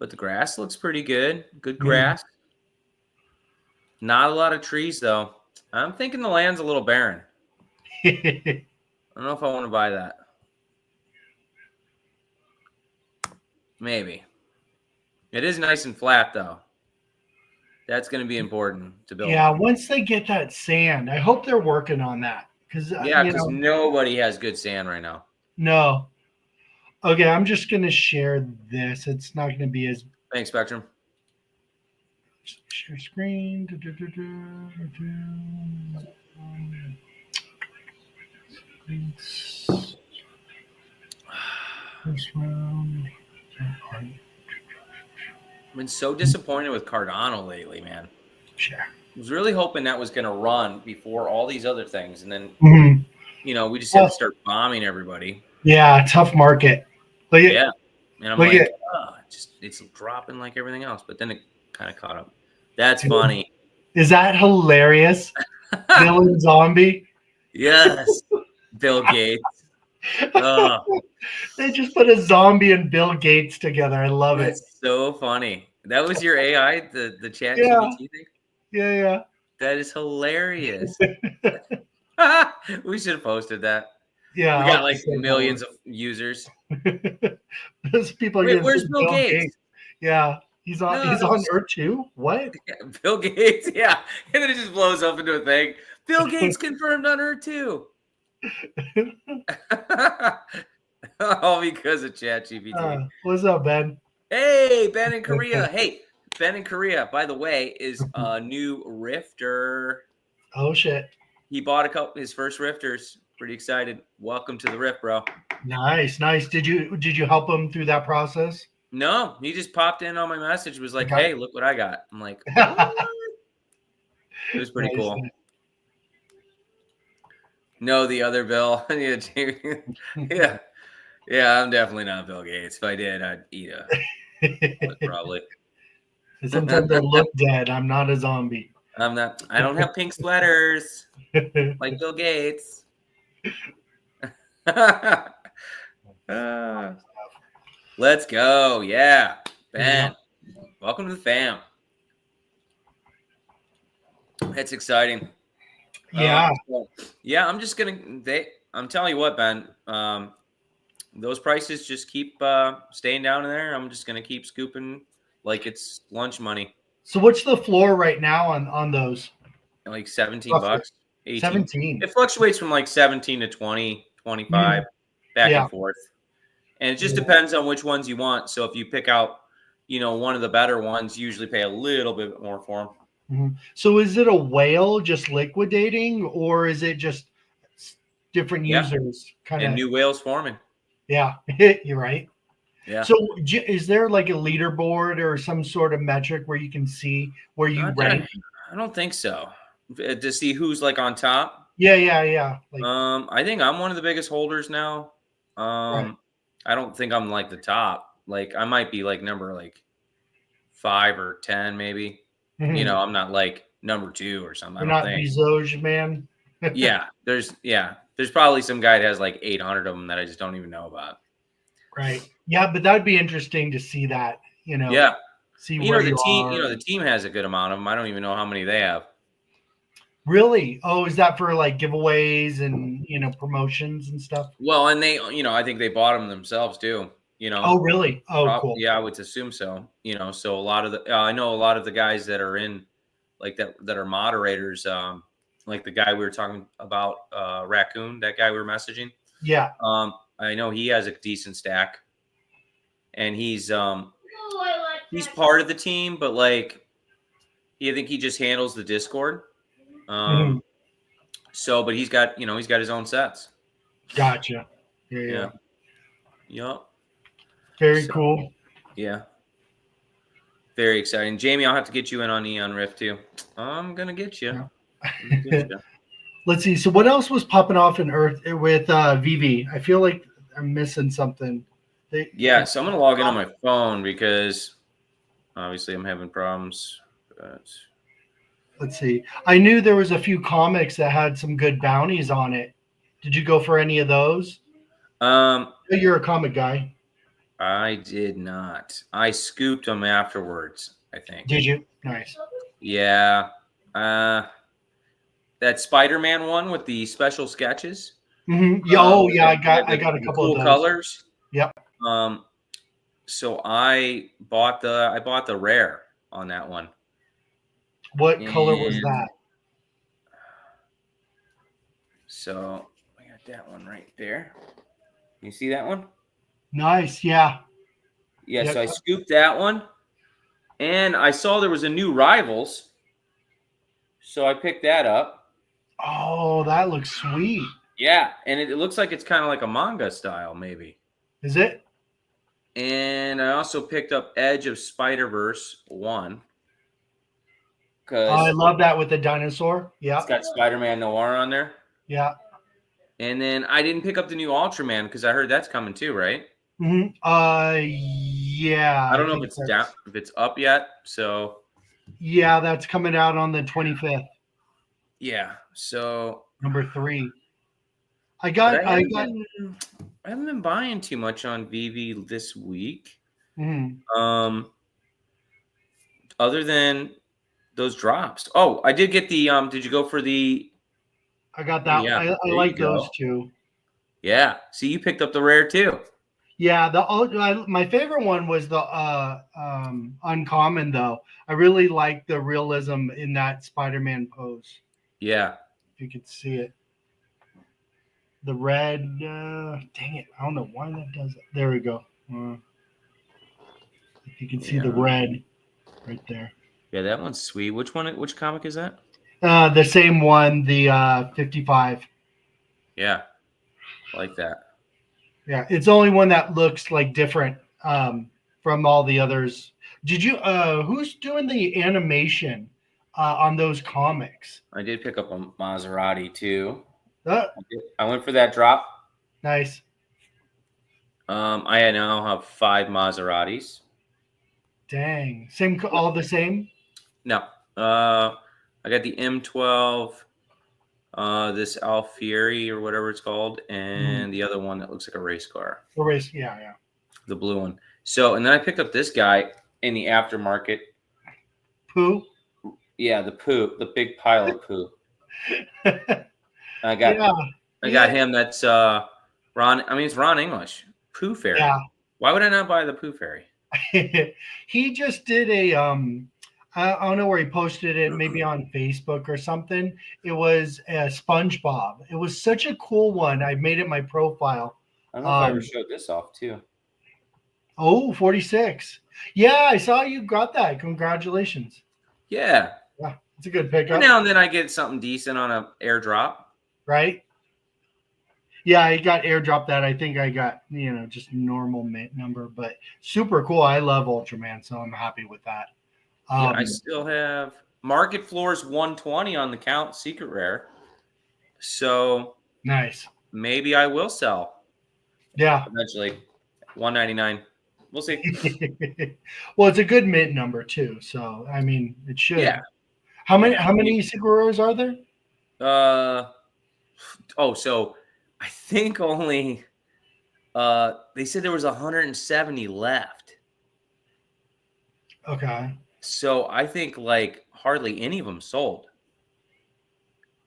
But the grass looks pretty good. Good grass. Not a lot of trees, though. I'm thinking the land's a little barren. I don't know if I want to buy that. Maybe. It is nice and flat, though. That's going to be important to build. Yeah, once they get that sand, I hope they're working on that. Because nobody has good sand right now. No. Okay, I'm just going to share this. It's not going to be as... Thanks, Spectrum. Share screen. This round. I've been so disappointed with Cardano lately, man. Sure. I was really hoping that was going to run before all these other things. And then, we just had to start bombing everybody. Yeah, tough market. Yeah. And I'm like, it's dropping like everything else. But then it kind of caught up. That's funny. Is that hilarious? VeVe Zombie? Yes. Bill Gates. They just put a zombie and Bill Gates together. I love it. It's so funny. That was your AI, the chat GPT thing? Yeah. That is hilarious. We should have posted that. Yeah. We got like millions of users. Those people Wait, where's Bill Gates? Yeah. He's on Earth2? What? Yeah, Bill Gates, yeah. And then it just blows up into a thing. Bill Gates confirmed on Earth2. All because of ChatGPT. What's up, Ben? Hey, Ben in Korea. Hey, Ben in Korea, by the way, is a new rifter. Oh shit. He bought his first rifters. Pretty excited. Welcome to the rift, bro. Nice. Did you help him through that process? No, he just popped in on my message, was like, hey, look what I got. I'm like, what? It was pretty cool. No, the other Bill. Yeah, I'm definitely not Bill Gates. If I did, I'd eat probably. Sometimes I look dead. I'm not a zombie. I'm not. I don't have pink sweaters like Bill Gates. Let's go. Yeah, Ben. Welcome to the fam. That's exciting. Yeah. I'm just gonna. I'm telling you what, Ben. Those prices just keep staying down in there. I'm just gonna keep scooping like it's lunch money. So what's the floor right now on those? Like $17, 18. 17. It fluctuates from like 17 to 20, 25, back and forth. And it just depends on which ones you want. So if you pick out, one of the better ones, you usually pay a little bit more for them. Mm-hmm. So is it a whale just liquidating, or is it just different users kind of? And new whales forming. Yeah, you're right. Yeah. So is there like a leaderboard or some sort of metric where you can see where you rank? I don't think so. To see who's like on top. Yeah. I think I'm one of the biggest holders now. Right. I don't think I'm like the top. Like I might be like number 5 or 10 maybe. Mm-hmm. I'm not like number 2 or something. You're not VeVe man. There's probably some guy that has like 800 of them that I just don't even know about. Right. Yeah, but that'd be interesting to see that. Yeah. See You where know, the you team. are. You know, the team has a good amount of them. I don't even know how many they have. Really? Oh, is that for like giveaways and promotions and stuff? Well, and they, I think they bought them themselves too. Oh, really? Oh, cool. Yeah, I would assume so. So a lot of the, I know a lot of the guys that are in, like that are moderators. Like the guy we were talking about, Raccoon, that guy we were messaging. Yeah. I know he has a decent stack, and he's part of the team, but like, I think he just handles the Discord. So, but he's got his own sets. Gotcha. Yeah. Yep. Very cool. Yeah. Very exciting. Jamie, I'll have to get you in on Neon Rift too. I'm gonna get you. Yeah. Let's see. So what else was popping off in Earth with VeVe? I feel like I'm missing something. So I'm gonna log in on my phone because obviously I'm having problems. But... Let's see. I knew there was a few comics that had some good bounties on it. Did you go for any of those? You're a comic guy. I did not. I scooped them afterwards, I think. Did you? Nice. Yeah. That Spider-Man one with the special sketches. Mm-hmm. Yeah, I got a couple cool of those. Colors. Yep. So I bought the rare on that one. What color was that? So I got that one right there. You see that one? Nice. Yeah. Yeah. So I scooped that one, and I saw there was a new Rivals, so I picked that up. Oh, that looks sweet. Yeah, and it looks like it's kind of like a manga style, maybe. Is it? And I also picked up Edge of Spider-Verse 1. I love that with the dinosaur. Yeah. It's got Spider-Man Noir on there. Yeah. And then I didn't pick up the new Ultraman because I heard that's coming too, right? Mm-hmm. Yeah. I don't know if it's down, if it's up yet. So. Yeah, that's coming out on the 25th. Yeah. So. Number 3. I haven't been buying too much on VeVe this week. Mm-hmm. Other than those drops. Oh, I did get the did you go for the I got that. Yeah, I like those too. Yeah. See, you picked up the rare too. Yeah, my favorite one was the uncommon though. I really like the realism in that Spider-Man pose. Yeah. If you could see it. The red, dang it, I don't know why that does it. There we go. If you can see the red right there. Yeah, that one's sweet. Which comic is that? The same one, the 55. Yeah, I like that. Yeah, it's the only one that looks like different from all the others. Did you? Who's doing the animation on those comics? I did pick up a Maserati too. I went for that drop. Nice. I now have 5 Maseratis. Dang, all the same? No. I got the M12, this Alfieri or whatever it's called, and the other one that looks like a race car. A race, yeah. The blue one. So, and then I picked up this guy in the aftermarket. Pooh? Yeah, the big pile of poo. I got him. That's Ron. I mean, it's Ron English. Pooh Fairy. Yeah. Why would I not buy the Pooh Fairy? He just did a I don't know where he posted it, maybe on Facebook or something. It was a SpongeBob. It was such a cool one. I made it my profile. I don't know if I ever showed this off too. Oh, 46. Yeah, I saw you got that. Congratulations. Yeah. Yeah, it's a good pickup. Every now and then I get something decent on an airdrop. Right? Yeah, I got airdrop that. I think I got, just normal number, but super cool. I love Ultraman, so I'm happy with that. Yeah, I still have Market Floors 120 on the count secret rare. So nice. Maybe I will sell. Yeah. Eventually. 199. We'll see. Well, it's a good mint number too. So I mean it should. Yeah. How many secret rares are there? So I think only They said there was 170 left. Okay. So I think like hardly any of them sold.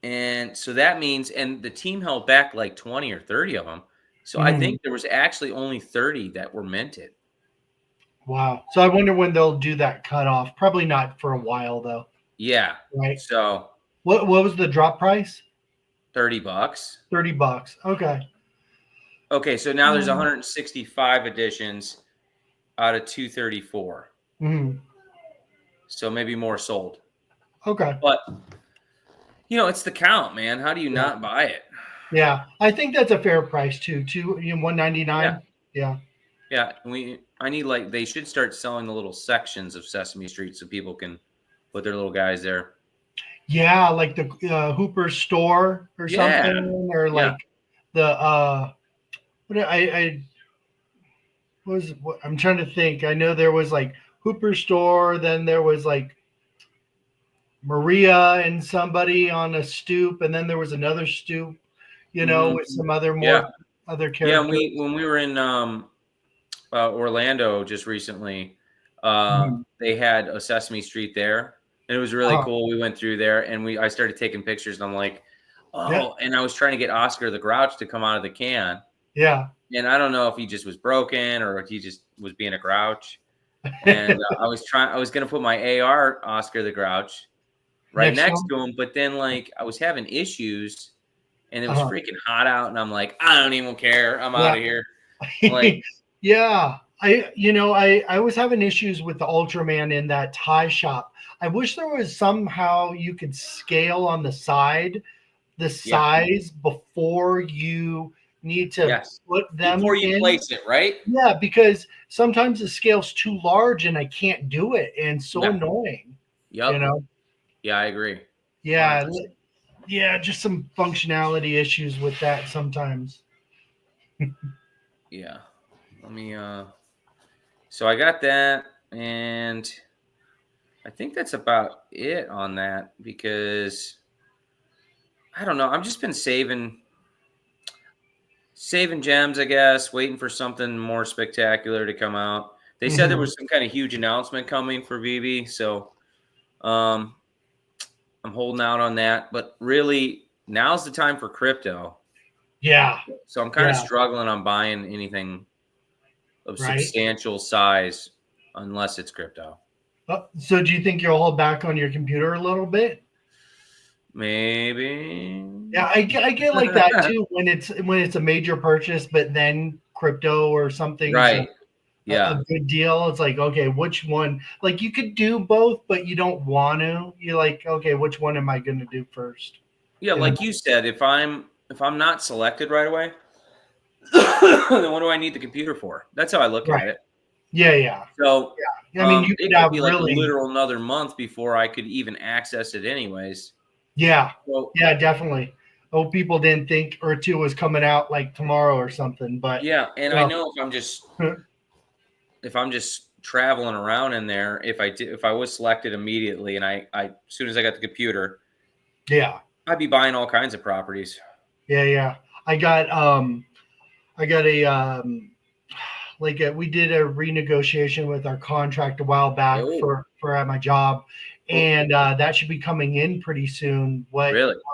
And so that means, and the team held back like 20 or 30 of them. So I think there was actually only 30 that were minted. Wow. So I wonder when they'll do that cutoff. Probably not for a while though. Yeah. Right. So what was the drop price? $30. $30. Okay. Okay. So now there's 165 editions out of 234. So maybe more sold. Okay. But it's the count, man. How do you not buy it? Yeah, I think that's a fair price too. $199. Yeah. Yeah. I need they should start selling the little sections of Sesame Street so people can put their little guys there. Yeah, like the Hooper store or something, or like the I'm trying to think. I know there was like Hooper store, then there was like Maria and somebody on a stoop, and then there was another stoop, with some other other characters. Yeah, when we were in Orlando just recently, they had a Sesame Street there, and it was really cool. We went through there, and I started taking pictures, and I'm like, and I was trying to get Oscar the Grouch to come out of the can. Yeah. And I don't know if he just was broken or if he just was being a grouch. And I was going to put my AR Oscar the Grouch right next to him, but then I was having issues, and it was freaking hot out, and I'm like, I don't even care. I'm out of here. Yeah. I was having issues with the Ultraman in that tie shop. I wish there was somehow you could scale on the side, the size before you need to put them before you place it, right? Yeah, because sometimes the scale's too large and I can't do it, and it's so annoying. Yep. Yeah, I agree. Yeah. 100%. Yeah, just some functionality issues with that sometimes. Yeah. Let me so I got that, and I think that's about it on that, because I don't know. I've just been saving gems, I guess, waiting for something more spectacular to come out. They said there was some kind of huge announcement coming for VeVe, so I'm holding out on that. But really, now's the time for crypto. Yeah. So I'm kind of struggling on buying anything of substantial size unless it's crypto. So do you think you'll hold back on your computer a little bit? Maybe. Yeah, I get like that too when it's a major purchase, but then crypto or something. Right. A good deal. It's like, okay, which one? Like you could do both, but you don't want to. You're like, okay, which one am I going to do first? Yeah, like you said, if I'm not selected right away, then what do I need the computer for? That's how I look at it. Yeah. So I mean, you it could be like a literal another month before I could even access it anyways. Yeah. So, yeah, definitely. Oh, people didn't think Earth2 was coming out like tomorrow or something, but yeah, and I know if I'm just traveling around in there, if I was selected immediately, and I as soon as I got the computer, I'd be buying all kinds of properties. Yeah. I got we did a renegotiation with our contract a while back for at my job, and that should be coming in pretty soon. What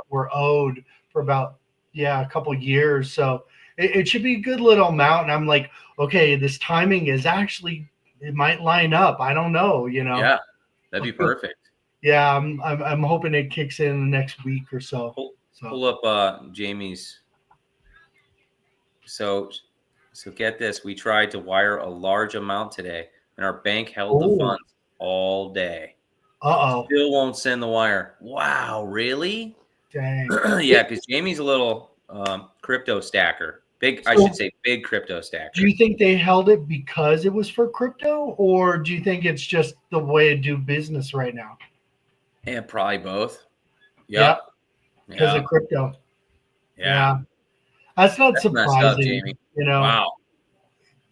we're owed for about a couple years, so it should be a good little amount. And I'm like, okay, this timing is actually, it might line up. I don't know, Yeah, that'd be perfect. Yeah, I'm hoping it kicks in the next week or so. Pull up Jamie's. So get this. We tried to wire a large amount today, and our bank held the funds all day. Still won't send the wire. Wow, really? Dang. Yeah, because Jamie's a little crypto stacker. I should say big crypto stacker. Do you think they held it because it was for crypto, or do you think it's just the way to do business right now? Yeah, probably both. Yep. Because of crypto. Yeah. That's not surprising. Messed up, Jamie. Wow.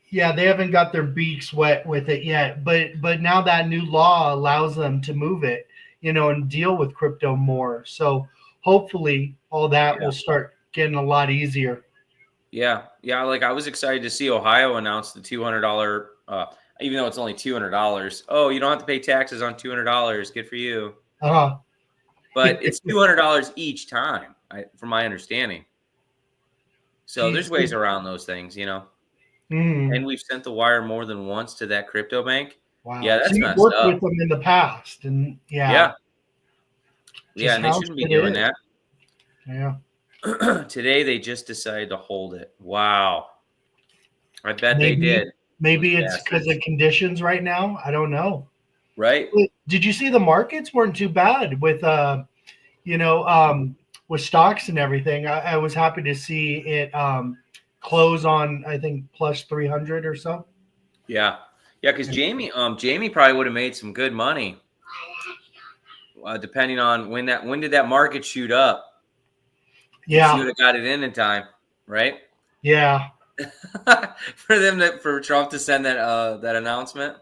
Yeah, they haven't got their beaks wet with it yet, but now that new law allows them to move it, and deal with crypto more. So hopefully all that will start getting a lot easier. Yeah. Like I was excited to see Ohio announce the $200. Even though it's only $200. Oh, you don't have to pay taxes on $200. Good for you. Uh-huh. But it's $200 each time, from my understanding. So there's ways around those things, you know. Mm. And we've sent the wire more than once to that crypto bank. Wow. Yeah, So that's you messed worked up. with them in the past, and Yeah. just And they how shouldn't be it doing is. that. Yeah. Today they just decided to hold it. Wow. I bet they did. Maybe Those it's because bastards. of conditions right now. I don't know. Right? Did you see the markets weren't too bad with with stocks and everything? I was happy to see it close on, I think, plus 300 or so. Yeah. Yeah, because Jamie probably would have made some good money. Depending on when did that market shoot up? Yeah. She would have got it in time, right? Yeah. for Trump to send that announcement.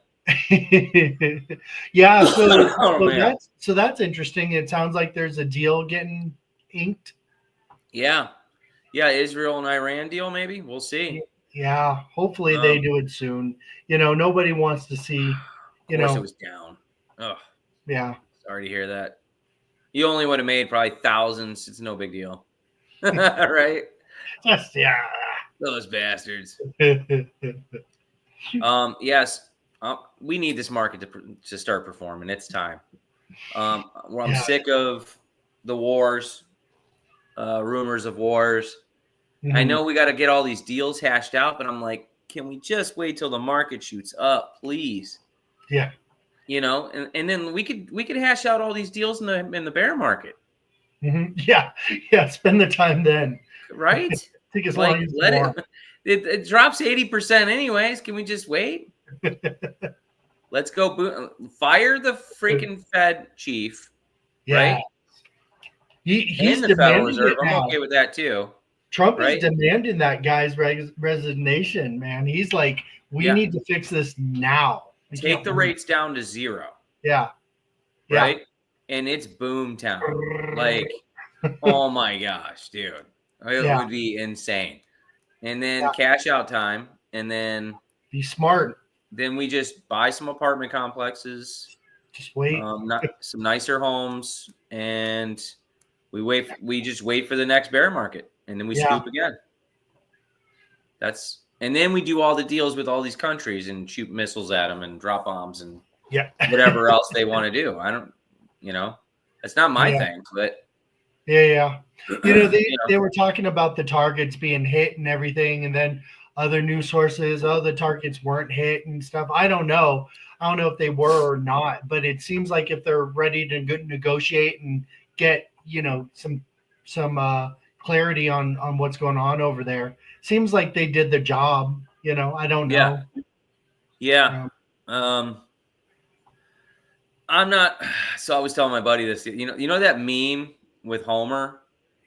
Yeah, so, Oh man. that's interesting. It sounds like there's a deal getting inked. Yeah. Israel and Iran deal, maybe. We'll see. Yeah, hopefully they do it soon. Nobody wants to see. Of course, it was down. Oh, yeah. Sorry to hear that. You only would have made probably thousands. It's no big deal, right? Just Those bastards. Yes. We need this market to start performing. It's time. I'm sick of the wars, rumors of wars. Mm-hmm. I know we got to get all these deals hashed out, but I'm like, can we just wait till the market shoots up, please? Yeah. And then we could hash out all these deals in the bear market. Mm-hmm. Yeah. Spend the time then. Right? Take as long as you want. It drops 80% anyways. Can we just wait? Let's go fire the freaking Fed chief. Yeah. Right? He's and the Federal demanding Reserve. it now. I'm okay with that too. Trump is demanding that guy's resignation, man. He's like, we need to fix this now. Take the rates down to 0. Yeah. Right? And it's boom town. Like, oh my gosh, dude. It would be insane. And then cash out time. And then be smart. Then we just buy some apartment complexes. Just wait. Some nicer homes. And we just wait for the next bear market. And then we scoop again. And then we do all the deals with all these countries and shoot missiles at them and drop bombs and whatever else they want to do. I don't, that's not my thing, but yeah. They were talking about the targets being hit and everything, and then other news sources, the targets weren't hit and stuff. I don't know if they were or not, but it seems like if they're ready to negotiate and get some clarity on what's going on over there, seems like they did the job. I don't know. Yeah. I'm not. So I was telling my buddy this. You know that meme with Homer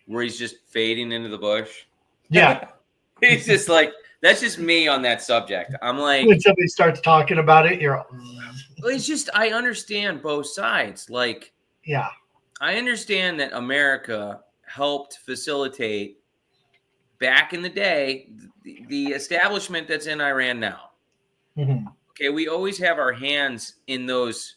where he's just fading into the bush. Yeah. He's just like, that's just me on that subject. I'm like, when somebody starts talking about it, you're. It's just, I understand both sides. Like, yeah, I understand that America helped facilitate back in the day the establishment that's in Iran now. Mm-hmm. Okay, we always have our hands in those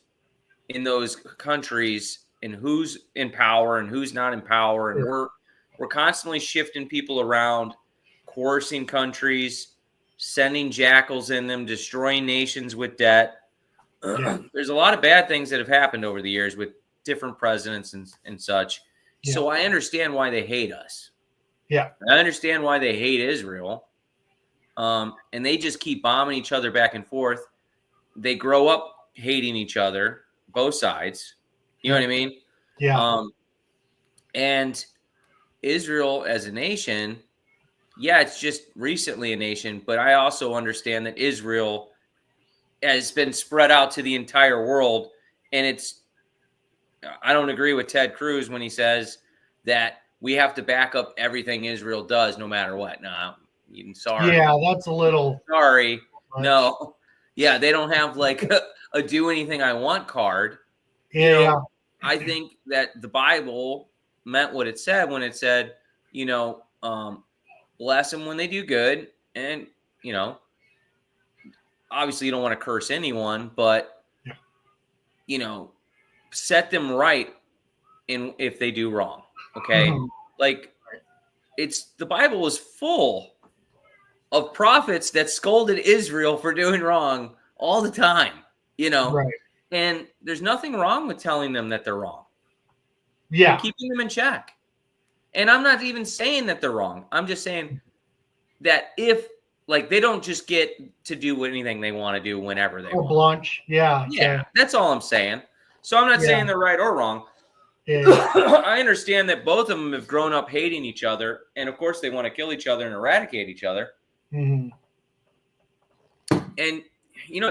countries and who's in power and who's not in power, and we're constantly shifting people around, coercing countries, sending jackals in them, destroying nations with debt. There's a lot of bad things that have happened over the years with different presidents and such. So I understand why they hate us. Yeah, I understand why they hate Israel. And they just keep bombing each other back and forth. They grow up hating each other, both sides. You know what I mean? Yeah. And Israel as a nation, it's just recently a nation, but I also understand that Israel has been spread out to the entire world. And I don't agree with Ted Cruz when he says that we have to back up everything Israel does no matter what. No, sorry. Yeah, that's a little. Sorry. No. Yeah, they don't have like a do anything I want card. Yeah. I think that the Bible meant what it said when it said, bless them when they do good, and obviously you don't want to curse anyone, but set them right if they do wrong. Okay, like the Bible is full of prophets that scolded Israel for doing wrong all the time. Right. And there's nothing wrong with telling them that they're wrong. Yeah, and keeping them in check. And I'm not even saying that they're wrong. I'm just saying that if they don't just get to do anything they want to do whenever they want. Blanche. Yeah. That's all I'm saying. So I'm not saying they're right or wrong. Yeah. I understand that both of them have grown up hating each other, and of course they want to kill each other and eradicate each other. Mm-hmm. And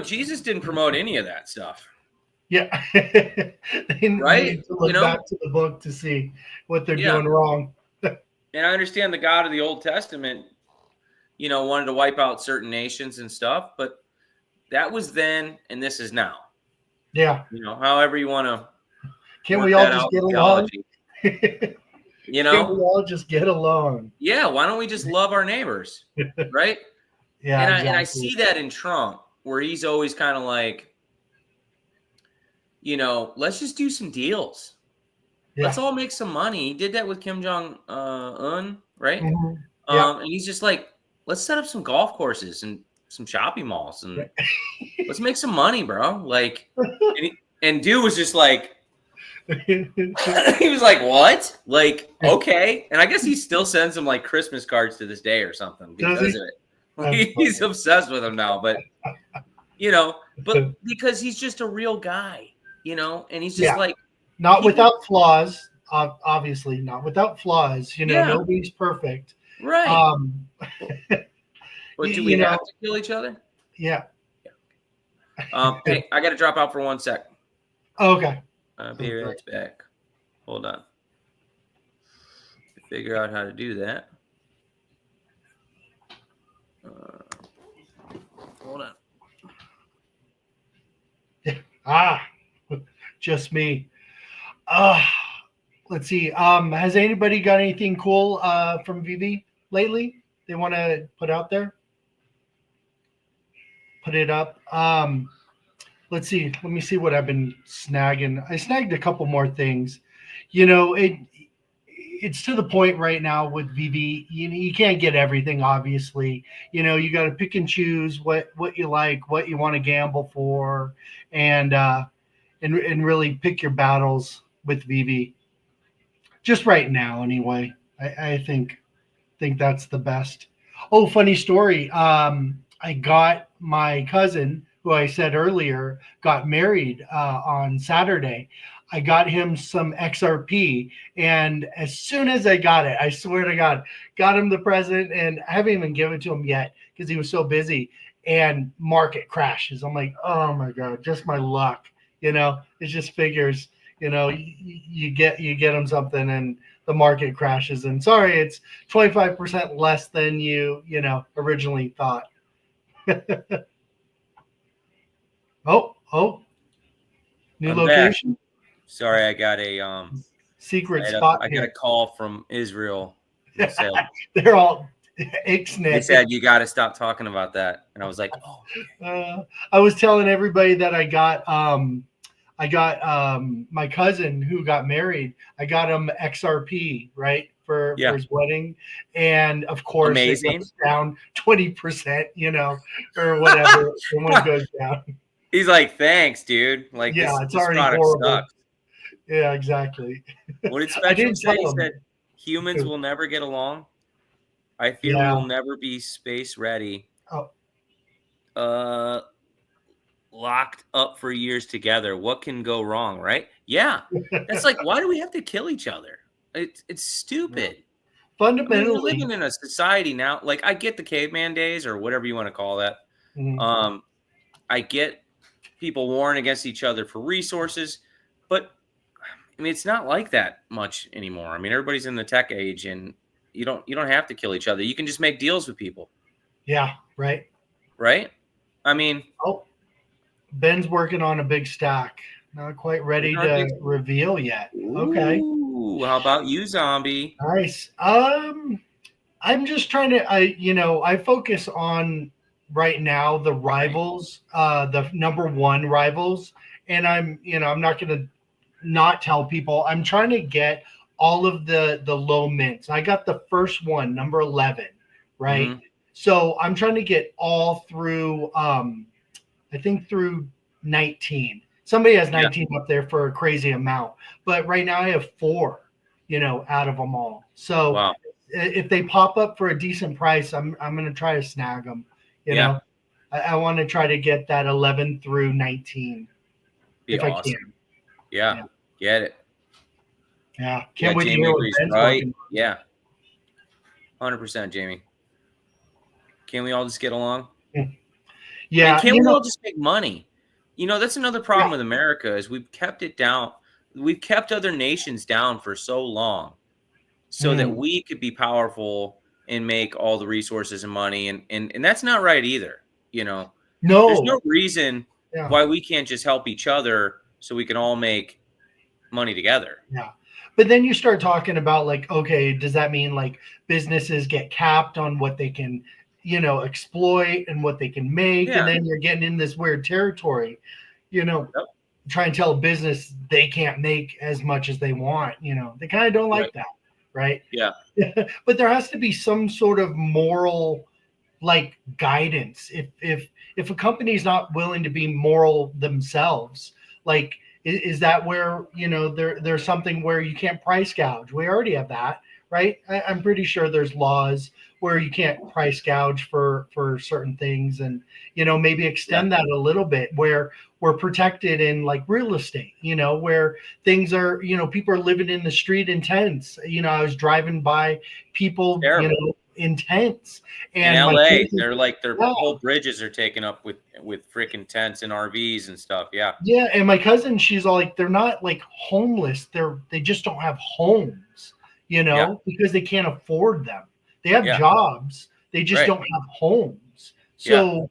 Jesus didn't promote any of that stuff. Yeah. They need to look back to the book to see what they're doing wrong. And I understand the God of the Old Testament, wanted to wipe out certain nations and stuff, but that was then and this is now. Yeah. However you want to. Can't we all just get along? Can't we all just get along? Yeah. Why don't we just love our neighbors? Right. Yeah. And I see that in Trump, where he's always kind of like, let's just do some deals. Yeah. Let's all make some money. He did that with Kim Jong-un, right? Mm-hmm. Yeah. And he's just like, let's set up some golf courses and some shopping malls and let's make some money, bro. And dude was just like, he was like, what? Like, okay. And I guess he still sends them Christmas cards to this day or something because of it. He's obsessed with them now, but because he's just a real guy, and he's just not without flaws, obviously not without flaws, nobody's perfect. Right. But do we have to kill each other? Yeah. Hey, I got to drop out for 1 sec. Okay. I'll be right back. Hold on. Figure out how to do that. Hold on. Just me. Let's see. Has anybody got anything cool from VeVe lately they want to put out there? Put it up. Let's see. Let me see what I've been snagging. I snagged a couple more things. It's to the point right now with VeVe. You can't get everything, obviously. You got to pick and choose what you like, what you want to gamble for, and really pick your battles with VeVe. Just right now, anyway. I think that's the best. Oh, funny story. I got my cousin, who I said earlier, got married on Saturday. I got him some XRP, and as soon as I got it, I swear to God, got him the present, and I haven't even given it to him yet because he was so busy, and market crashes. I'm like, oh my God, just my luck. It just figures, you get him something and the market crashes, and sorry, it's 25% less than you originally thought. New location. Back. Sorry, I got a secret spot. I got a call from Israel. Said, they're all ixnay. They said you got to stop talking about that, and I was like, oh. I was telling everybody that I got my cousin who got married. I got him XRP for his wedding, and of course it goes down 20%, or whatever. When it goes down. He's like, thanks, dude. It's already horrible. Sucks. Yeah, exactly. What did Spectrum say? He said humans will never get along. I fear we'll never be space ready. Oh. Locked up for years together. What can go wrong, right? Yeah. That's why do we have to kill each other? It's stupid. Fundamentally, we're living in a society now. I get the caveman days or whatever you want to call that. Mm-hmm. I get people warring against each other for resources, but it's not like that much anymore. Everybody's in the tech age, and you don't have to kill each other. You can just make deals with people. Yeah, right. Right? Ben's working on a big stack. Not quite ready to reveal yet. Okay. Ooh, how about you, Zombie? Nice. I'm just trying to, I focus on right now the rivals, the number one rivals, and I'm not going to not tell people. I'm trying to get all of the low mints. I got the first one, number 11, right? Mhm. So I'm trying to get all through, I think through 19. Somebody has Yeah. 19 up there for a crazy amount, but right now I have 4, out of them all. So Wow. if they pop up for a decent price, I'm going to try to snag them. Yeah. I want to try to get that 11 through 19 Be if I awesome. can. Yeah. Yeah. Get it. Yeah, Yeah, can't wait to Jamie hear what agrees. Ben's Right. working. Yeah. 100%, Jamie. Can't we all just get along? Yeah, And can't we all just make money? That's another problem Yeah. with America is we've kept it down. We've kept other nations down for so long so that we could be powerful and make all the resources and money. And that's not right either. There's no, no reason yeah, why we can't just help each other so we can all make money together. yeah. But then you start talking about like, okay, does that mean like businesses get capped on what they can, exploit and what they can make, Yeah. and then you're getting in this weird territory, Yep. try and tell a business they can't make as much as they want. They kind of don't like Right. that, right? Yeah. But there has to be some sort of moral like guidance. If a company's not willing to be moral themselves, like is that where there's something where you can't price gouge? We already have that, right? I'm pretty sure there's laws where you can't price gouge for certain things, and maybe extend that a little bit where we're protected in like real estate, where things are, people are living in the street in tents. I was driving by people, Terrible. in tents, In and LA, they're like their Yeah. whole bridges are taken up with freaking tents and RVs and stuff. Yeah. Yeah, and my cousin, she's all like, they're not like homeless. They just don't have homes, Yeah. because they can't afford them. They have Yeah. jobs, they just Right. don't have homes. So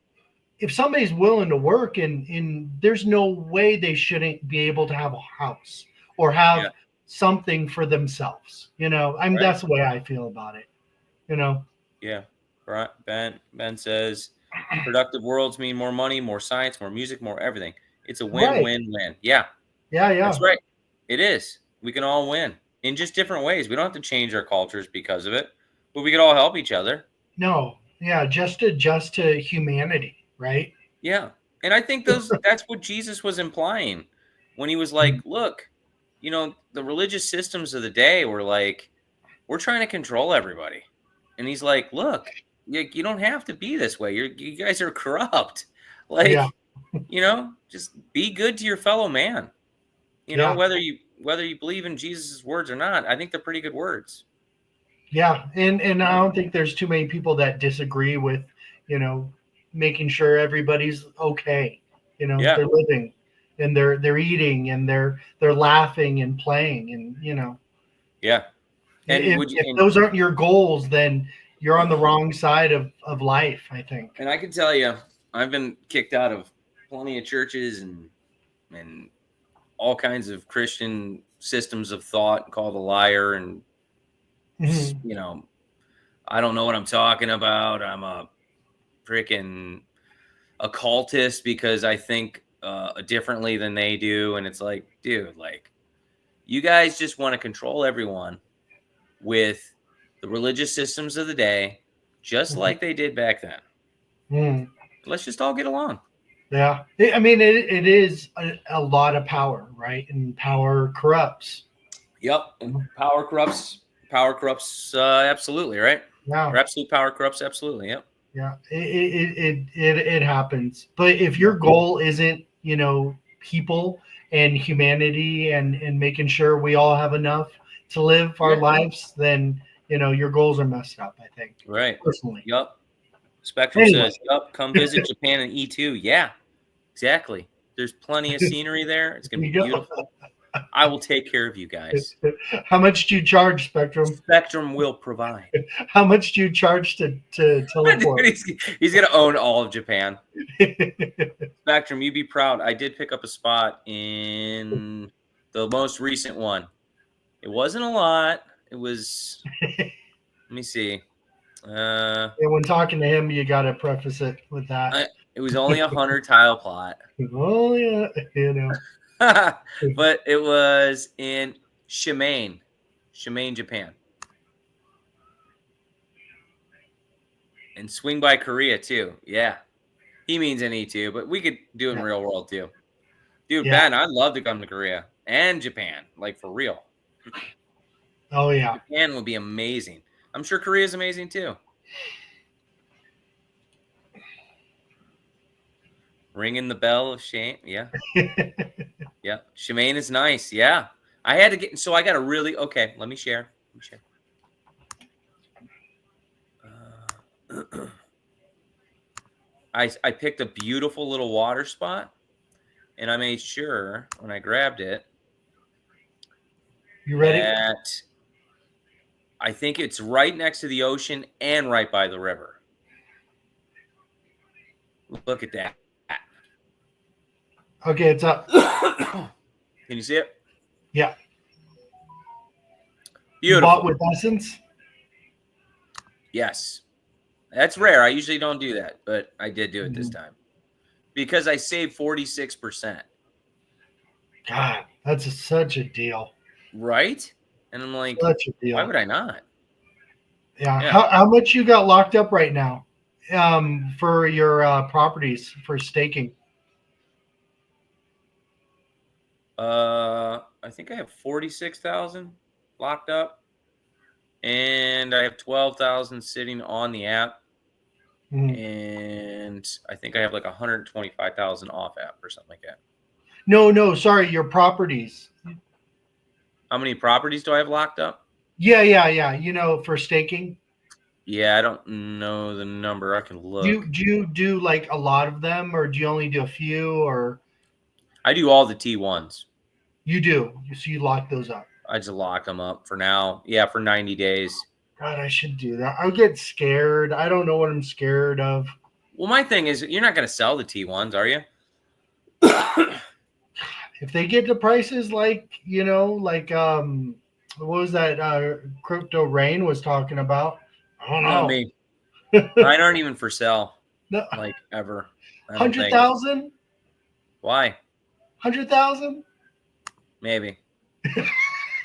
if somebody's willing to work, and there's no way they shouldn't be able to have a house or have Yeah. something for themselves. Right. That's the way I feel about it. Yeah. Right. Ben says productive worlds mean more money, more science, more music, more everything. It's a win-win-win. Yeah. Yeah, yeah. That's right. It is. We can all win in just different ways. We don't have to change our cultures because of it, but we could all help each other. No, yeah, just to humanity, right? Yeah. And I think that's what Jesus was implying when he was like, look, the religious systems of the day were like, we're trying to control everybody. And he's like, look, you don't have to be this way. You guys are corrupt. Like, Yeah. Just be good to your fellow man. Yeah. Whether you believe in Jesus' words or not, I think they're pretty good words. Yeah, and I don't think there's too many people that disagree with, making sure everybody's okay. Yeah. They're living, and they're eating, and they're laughing and playing, and Yeah. And if those aren't your goals, then you're on the wrong side of life, I think. And I can tell you, I've been kicked out of plenty of churches and all kinds of Christian systems of thought, called a liar, and I don't know what I'm talking about. I'm a freaking occultist because I think differently than they do, and it's like, dude, like, you guys just want to control everyone with the religious systems of the day, just like they did back then. Let's just all get along. Yeah, I mean, it is a lot of power, right? And power corrupts. Yep, and power corrupts. Power corrupts, absolutely, right? Yeah, Or absolute power corrupts, absolutely. Yep. yeah, it happens. But if your goal isn't, people and humanity and making sure we all have enough to live our lives, then your goals are messed up, I think. Right. Personally. Yep. Spectrum says, "Yep, come visit Japan and E2." Yeah, exactly. There's plenty of scenery there. It's gonna be beautiful. I will take care of you guys. How much do you charge, Spectrum? Spectrum will provide. How much do you charge to teleport? He's gonna own all of Japan. Spectrum, you be proud. I did pick up a spot in the most recent one. It wasn't a lot. It was. Let me see. Uh, Yeah, when talking to him, you got to preface it with that. it was only 100 tile plot. Oh yeah, you know. But it was in Shimane, Japan. And swing by Korea too. Yeah. He means in E2, but we could do it in real world too. Dude, Yeah. Ben, I'd love to come to Korea and Japan, like for real. Oh yeah. Japan would be amazing. I'm sure Korea is amazing too. Ringing the bell of shame. Yeah. Yeah. Shimane is nice. Yeah. I had to get, so I got a really, okay, let me share. I picked a beautiful little water spot, and I made sure when I grabbed it, you ready? that I think it's right next to the ocean and right by the river. Look at that. Okay, it's up. Can you see it? Yeah. Beautiful. You bought with Essence? Yes. That's rare. I usually don't do that, but I did do it this time because I saved 46%. God, that's such a deal. Right? And I'm like, such a deal. Why would I not? Yeah. How much you got locked up right now for your properties for staking? I think I have 46,000 locked up, and I have 12,000 sitting on the app, and I think I have like 125,000 off app or something like that. No, sorry, your properties. How many properties do I have locked up? Yeah. You know, for staking. Yeah, I don't know the number. I can look. Do you do like a lot of them, or do you only do a few? Or I do all the T1s. You do. So you lock those up. I just lock them up for now. Yeah, for 90 days. God, I should do that. I get scared. I don't know what I'm scared of. Well, my thing is, you're not going to sell the T1s, are you? If they get the prices like, you know, like what was that Crypto Rain was talking about? I don't know. Not me. Mine aren't even for sale. No. Like ever. 100,000? Why? 100,000? Maybe.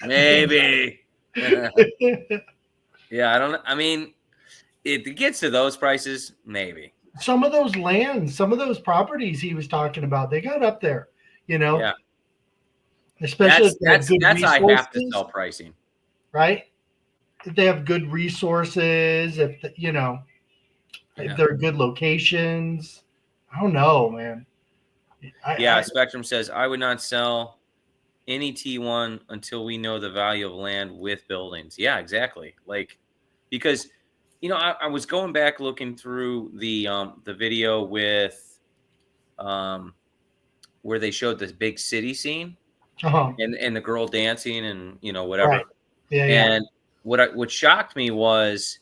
Maybe. Yeah, I don't know. I mean, if it gets to those prices, maybe. Some of those lands, some of those properties he was talking about, they got up there, you know? Yeah. Especially that's I have to sell pricing. Right? If they have good resources, if they're good locations. I don't know, man. Spectrum says I would not sell any T1 until we know the value of land with buildings. Yeah, exactly. Like, because I was going back looking through the video with where they showed this big city scene and the girl dancing and whatever. Right. Yeah. And what shocked me was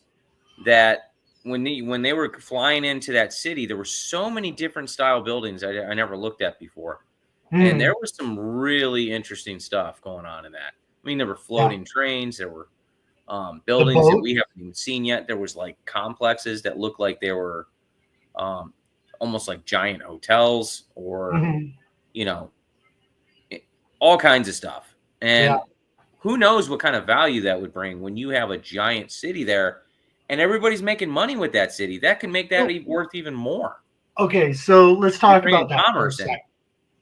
that when they were flying into that city, there were so many different style buildings I never looked at before. And there was some really interesting stuff going on in that. I mean, there were floating trains. There were buildings that we haven't even seen yet. There was like complexes that looked like they were almost like giant hotels or, all kinds of stuff. And who knows what kind of value that would bring when you have a giant city there and everybody's making money with that city. That can make that worth even more. Okay, so let's talk about that. Commerce in.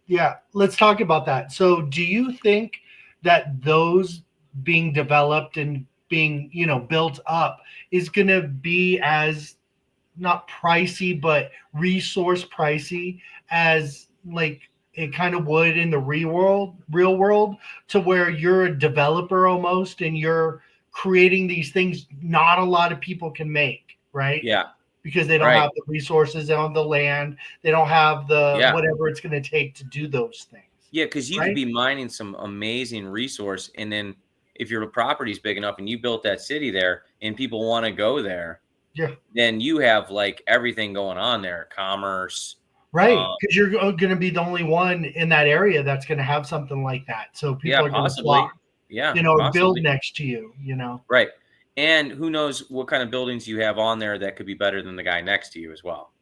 Yeah, let's talk about that. So do you think that those being developed and being, built up is going to be as not pricey, but resource pricey as like it kind of would in the real world to where you're a developer almost and you're creating these things not a lot of people can make, right? Yeah. Because they don't have the resources on the land. They don't have the whatever it's going to take to do those things. Yeah, because you could be mining some amazing resource. And then if your property's big enough and you built that city there and people want to go there, then you have like everything going on there, commerce. Right, because you're going to be the only one in that area that's going to have something like that. So people are going to flock, build next to you, Right. And who knows what kind of buildings you have on there that could be better than the guy next to you as well.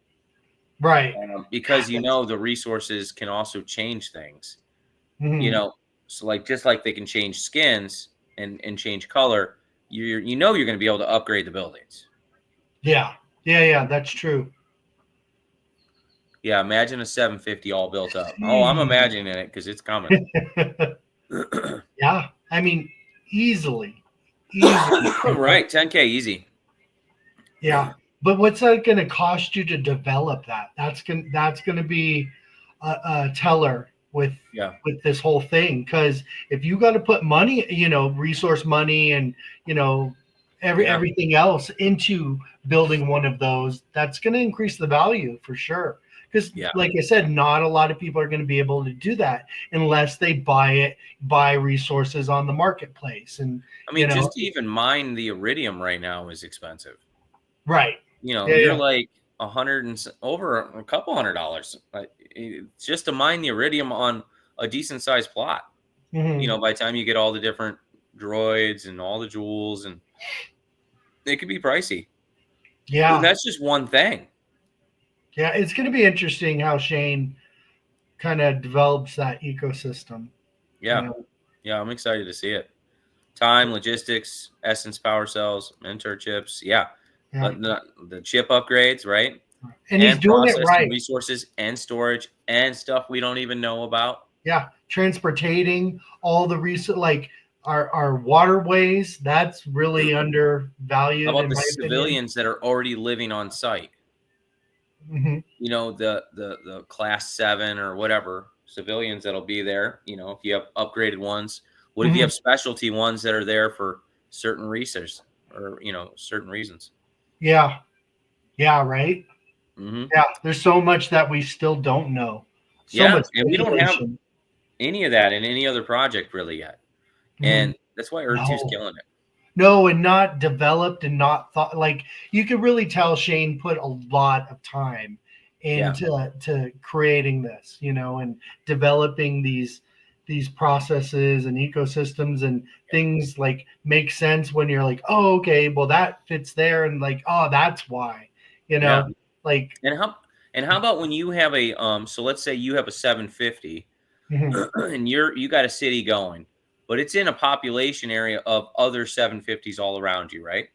Right. Because the resources can also change things. Mhm. So like just like they can change skins and change color, you're going to be able to upgrade the buildings. Yeah. Yeah, that's true. Yeah, imagine a 750 all built up. Oh, I'm imagining it because it's coming. Yeah, I mean, easily. Right, 10K easy. Yeah, but what's that going to cost you to develop that? That's gonna be a teller with this whole thing, because if you got to put money, resource money, and everything else into building one of those, that's going to increase the value for sure. Because like I said, not a lot of people are going to be able to do that unless they buy resources on the marketplace. And I mean, just to even mine the iridium right now is expensive. Right. You're like over a couple $100. It's just to mine the iridium on a decent sized plot. Mm-hmm. By the time you get all the different droids and all the jewels, and it could be pricey. Yeah. And that's just one thing. Yeah, it's going to be interesting how Shane kind of develops that ecosystem. Yeah. Yeah, I'm excited to see it. Time, logistics, essence power cells, mentor chips. Yeah. But the chip upgrades, right? And he's doing it right. Resources and storage and stuff we don't even know about. Yeah. Transportating all the like our waterways, that's really undervalued. How about the civilians that are already living on site? Mm-hmm. The class 7 or whatever civilians that'll be there. If you have upgraded ones, what if you have specialty ones that are there for certain research or certain reasons? Yeah. Right. Mm-hmm. Yeah, there's so much that we still don't know. And we don't have any of that in any other project really yet. And that's why Earth 2 is killing it. No, and not developed and not thought. Like, you could really tell Shane put a lot of time into to creating this, and developing these processes and ecosystems, and things like make sense when you're like, oh, okay, well that fits there, and like, oh, that's why, like. And how about when you have a so let's say you have a 750 and you got a city going, but it's in a population area of other 750s all around you, right?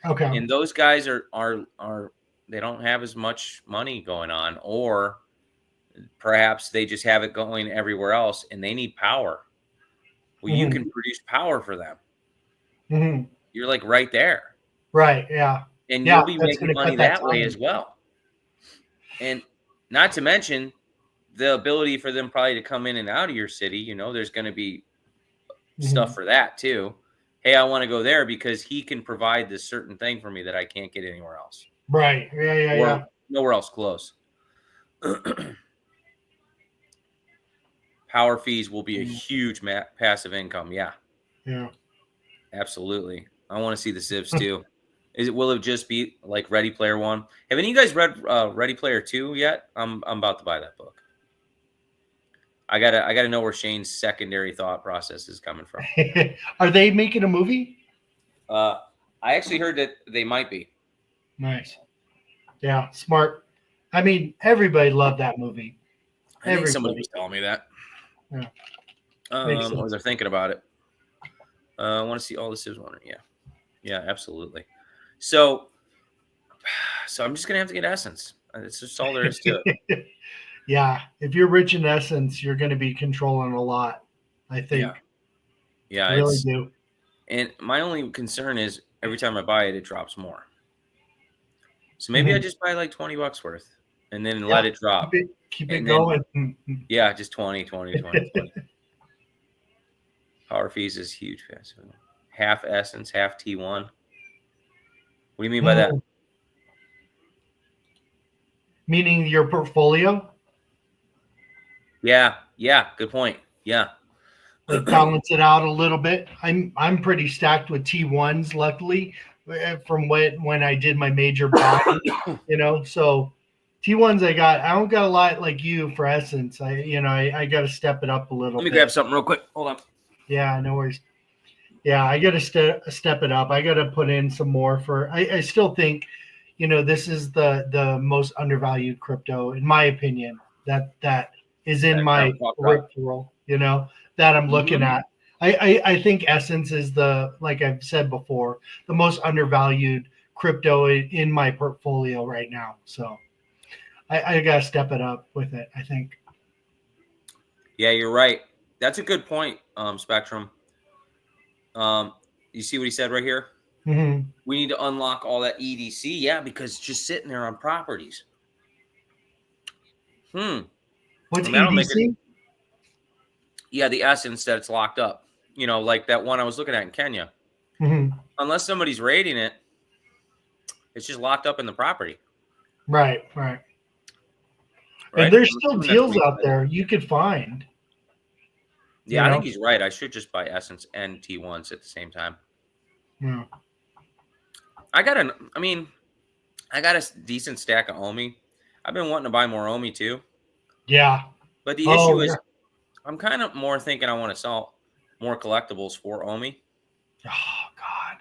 Okay. And those guys are they don't have as much money going on, or perhaps they just have it going everywhere else and they need power. Well, you can produce power for them. You're like right there. Right. Yeah. And you'll be making money that way as well. And not to mention the ability for them probably to come in and out of your city. There's going to be stuff for that too. Hey, I want to go there because he can provide this certain thing for me that I can't get anywhere else. Right. Yeah. Nowhere else close. Power fees will be a huge passive income. Yeah. Yeah. Absolutely. I want to see the civs too. Will it just be like Ready Player One? Have any of you guys read Ready Player 2 yet? I'm about to buy that book. I gotta know where Shane's secondary thought process is coming from. Are they making a movie? I actually heard that they might be. Nice. Yeah, smart. I mean, everybody loved that movie. I think somebody was telling me that. Yeah. Or they're thinking about it. I want to see all the civs wondering. Yeah, absolutely. So I'm just gonna have to get essence. It's just all there is to it. Yeah, if you're rich in essence, you're going to be controlling a lot, I think. Yeah, I really do. And my only concern is every time I buy it, it drops more. So maybe I just buy like $20 worth and then let it drop. Keep it going. Yeah, just 20. Power fees is huge. Half essence, half T1. What do you mean by that? Meaning your portfolio? Yeah, good point. Yeah. Like balance it out a little bit. I'm pretty stacked with T1s, luckily, from when I did my major buy, so T1s I don't got a lot like you for essence. I got to step it up a little bit. Let me grab something real quick. Hold on. Yeah, no worries. Yeah, I got to step it up. I got to put in some more for. I still think, this is the most undervalued crypto in my opinion. That is in That my never popped up. peripheral. That I'm looking at. I think Essence is like I've said before, the most undervalued crypto in my portfolio right now. So I got to step it up with it, I think. Yeah, you're right. That's a good point, Spectrum. You see what he said right here? Mm-hmm. We need to unlock all that EDC. Yeah, because it's just sitting there on properties. What's And that'll make it. EDC? Yeah, the essence that it's locked up. Like that one I was looking at in Kenya. Mm-hmm. Unless somebody's raiding it, it's just locked up in the property. Right. Right? And there's I'm still assuming that's deals out there you could find. Yeah, I think he's right. I should just buy Essence and T1s at the same time. Yeah. I got a decent stack of Omi. I've been wanting to buy more Omi too. Yeah. But the issue is I'm kind of more thinking I want to sell more collectibles for Omi. Oh, God.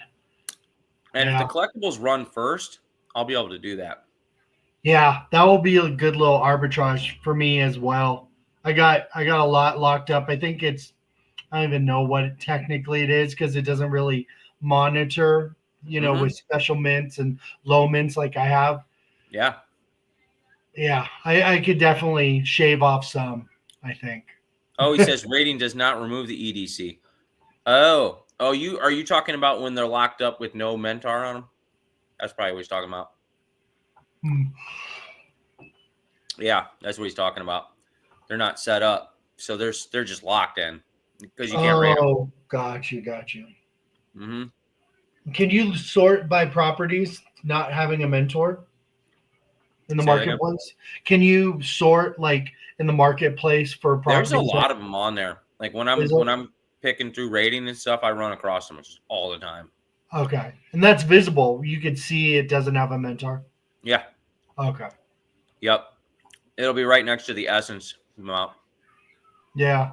And if the collectibles run first, I'll be able to do that. Yeah, that will be a good little arbitrage for me as well. I got a lot locked up. I think I don't even know what technically it is because it doesn't really monitor, with special mints and low mints like I have. Yeah. Yeah, I could definitely shave off some, I think. Oh, he says rating does not remove the EDC. Oh, are you talking about when they're locked up with no mentor on them? That's probably what he's talking about. Yeah, that's what he's talking about. They're not set up, so they're just locked in because you can't rate them. Oh, got you. Mm-hmm. Can you sort by properties not having a mentor in the marketplace? Can you sort like in the marketplace for properties? There's a lot of them on there. Like when I'm picking through rating and stuff, I run across them just all the time. Okay, and that's visible. You can see it doesn't have a mentor. Yeah. Okay. Yep. It'll be right next to the Essence amount. Yeah.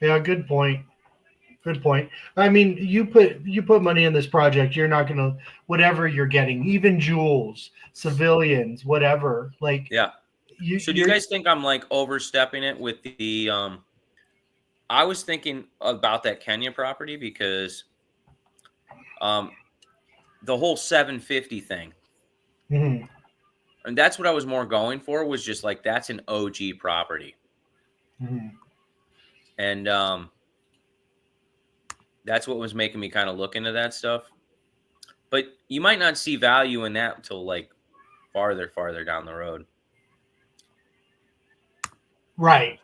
Good point. I mean, you put money in this project, you're not gonna whatever you're getting, even jewels, civilians, whatever. Like yeah. So do you guys think I'm like overstepping it with the I was thinking about that Kenya property because the whole 750 thing. Mm-hmm. And that's what I was more going for was just like that's an OG property. Mm-hmm. And that's what was making me kind of look into that stuff. But you might not see value in that until like farther down the road. Right.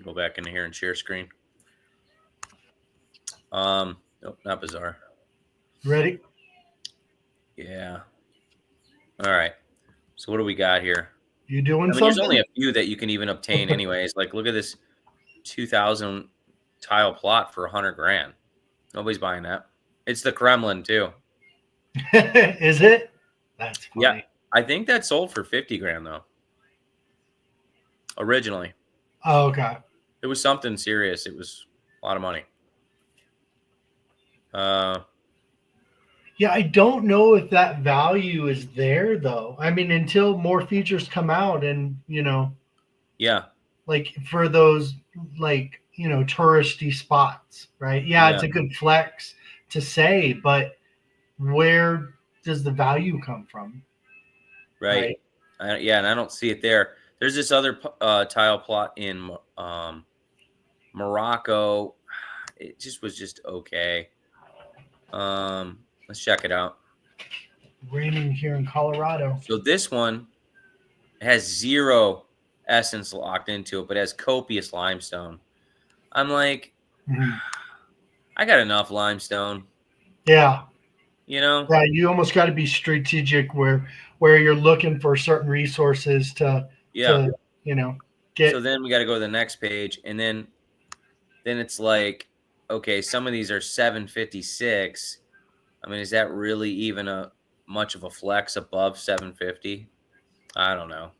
Go back into here and share screen. Nope, not bizarre. Ready? Yeah. All right. So what do we got here? You doing something? There's only a few that you can even obtain anyways. Like look at this 2,000 tile plot for $100,000. Nobody's buying that. It's the Kremlin too. Is it? That's funny. Yeah. I think that sold for $50,000 though. Originally. Oh, okay. It was something serious. It was a lot of money. Yeah, I don't know if that value is there though. I mean, until more features come out and, yeah. Like for those like, touristy spots, right? Yeah, it's a good flex to say, but where does the value come from? Right. Yeah, and I don't see it there. There's this other tile plot in Morocco. It was just okay. Let's check it out. Raining here in Colorado. So this one has 0 essence locked into it, but has copious limestone. I'm like, I got enough limestone. Yeah. Yeah, you almost got to be strategic where you're looking for certain resources to get. So then we got to go to the next page, and then it's like, okay, some of these are 756. I mean, is that really even much of a flex above 750? I don't know.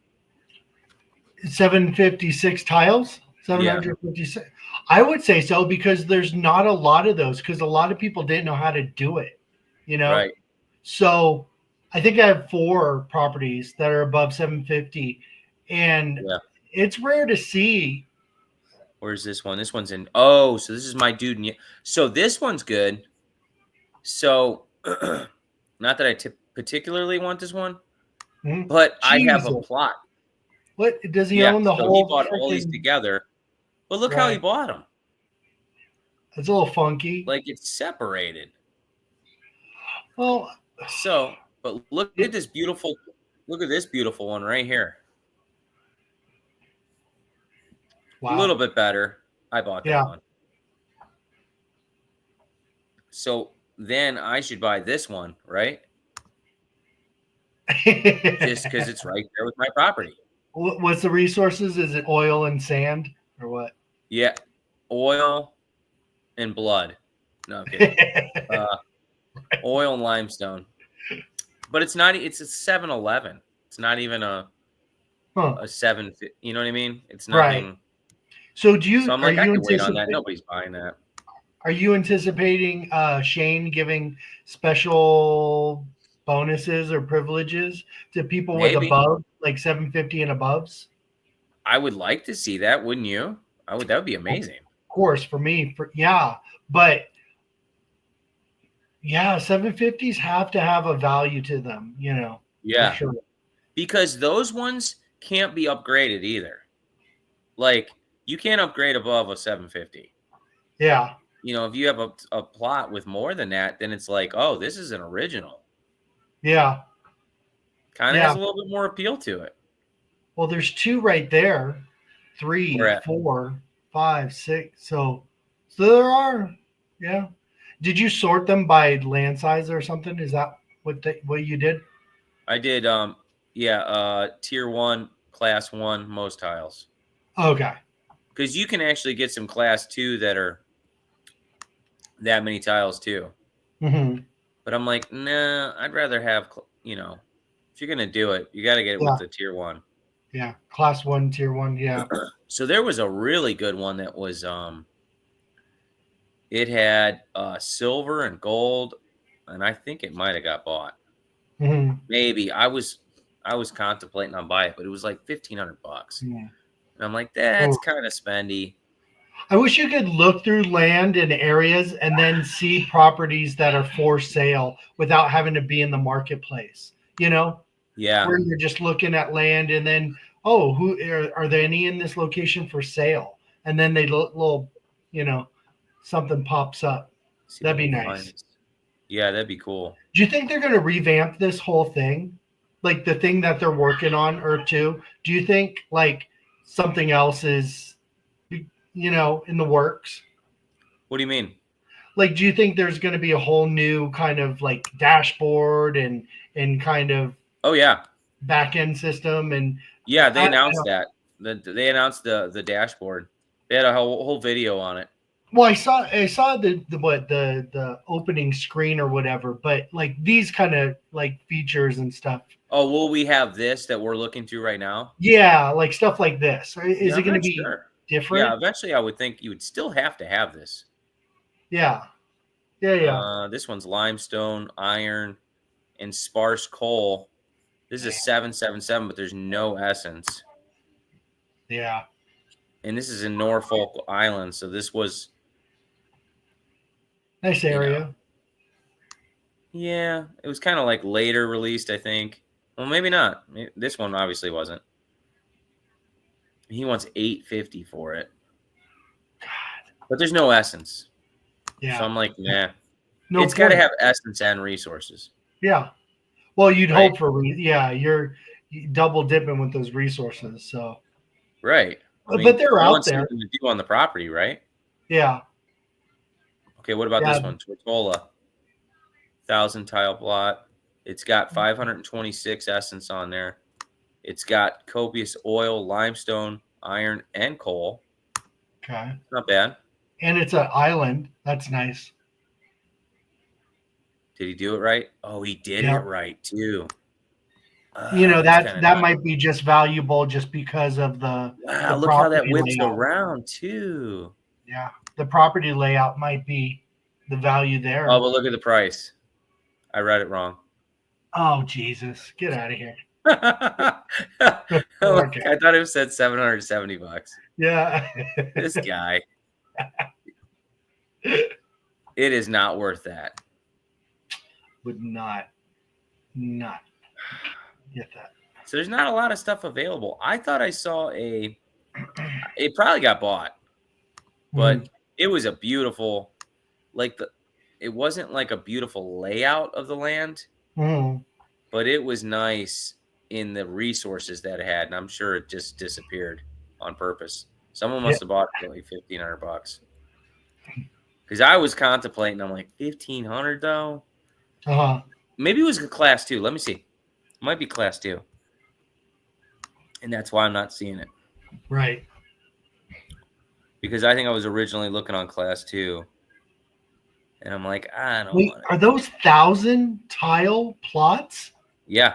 756 tiles? 756. I would say so because there's not a lot of those because a lot of people didn't know how to do it, you know? Right. So I think I have 4 properties that are above 750 and Yeah. it's rare to see. Where's this one? This one's in. Oh, so this is my dude. So this one's good. So, not that I particularly want this one, but I have a Jesus. plot. What does he Yeah, own the so whole he bought all these freaking together. But look how he bought them. It's a little funky. Like it's separated. Well, so, but look at this beautiful. Look at this beautiful one right here. wow. A little bit better. I bought that one. So then I should buy this one, right? Just because it's right there with my property. What's the resources? Is it oil and sand or what? Yeah, oil and blood. No, I'm kidding. Oil and limestone. But it's not. It's a 7-Eleven. It's not even a 7. You know what I mean? It's nothing. Right. So do you? So I'm like, I can wait on that. Nobody's buying that. Are you anticipating Shane giving special bonuses or privileges to people with above, like 750 and aboves? I would like to see that, wouldn't you? That would be amazing. Of course, for me, but 750s have to have a value to them, you know. Yeah, for sure. Because those ones can't be upgraded either. Like you can't upgrade above a 750. Yeah. You know, if you have a plot with more than that, then it's like, oh, this is an original. Yeah. Kind of has a little bit more appeal to it. Well, there's 2 right there. 3, 4, 5, 6. So there are. Yeah. Did you sort them by land size or something? Is that what you did? I did. Tier 1, class 1, most tiles. Okay. Because you can actually get some class 2 that are that many tiles too. Mm-hmm. But I'm like, nah, I'd rather have, you know, if you're going to do it, you got to get it with the tier 1. Yeah. Class 1, tier 1. Yeah. So there was a really good one that was, it had silver and gold, and I think it might have got bought. Mm-hmm. Maybe I was contemplating on buying it, but it was like $1,500. Yeah. And I'm like, that's kind of spendy. I wish you could look through land and areas and then see properties that are for sale without having to be in the marketplace, you know? Yeah. Where you're just looking at land and then, who are there any in this location for sale? And then they little, you know, something pops up. That'd be nice. Yeah, that'd be cool. Do you think they're going to revamp this whole thing? Like the thing that they're working on, Earth2? Do you think like something else is, you know, in the works? What do you mean? Like, do you think there's going to be a whole new kind of like dashboard and kind of back end system? And yeah, they announced that. They announced the dashboard. They had a whole video on it. Well, I saw the opening screen or whatever, but like these kind of like features and stuff. Oh, will we have this that we're looking to right now? Yeah, like stuff like this. Is it going to be different? Yeah, eventually I would think you would still have to have this. Yeah. This one's limestone, iron, and sparse coal. This is a 777, but there's no essence. Yeah. And this is in Norfolk Island, so this was nice area. Yeah, it was kind of like later released, I think. Well, maybe not. This one obviously wasn't. He wants $850 for it. God. But there's no essence. Yeah. So I'm like, nah. No, it's got to have essence and resources. Yeah. Well, you'd hope for you're double dipping with those resources. So. Right. But they're out there. Something to do on the property, right? Yeah. Okay, what about this one? Tortola. 1,000 tile plot. It's got 526 essence on there. It's got copious oil, limestone, iron, and coal. Okay. Not bad. And it's an island. That's nice. Did he do it right? Oh, he did it right, too. that might be just valuable just because of the look how that property whips layout. around too. Yeah, the property layout might be the value there. Oh, but look at the price. I read it wrong. Oh, Jesus, get out of here. Okay. I thought it said $770. Yeah. This guy. It is not worth that. Would not get that. So there's not a lot of stuff available. I thought I saw it probably got bought, but it was a beautiful, it wasn't like a beautiful layout of the land, but it was nice in the resources that it had, and I'm sure it just disappeared on purpose. Someone must have bought it for like $1,500. Because I was contemplating, I'm like, $1,500 though. Maybe it was a class 2. Let me see. It might be class 2, and that's why I'm not seeing it. Right. Because I think I was originally looking on class 2. And I'm like, I don't want it. Are those 1,000 tile plots? Yeah.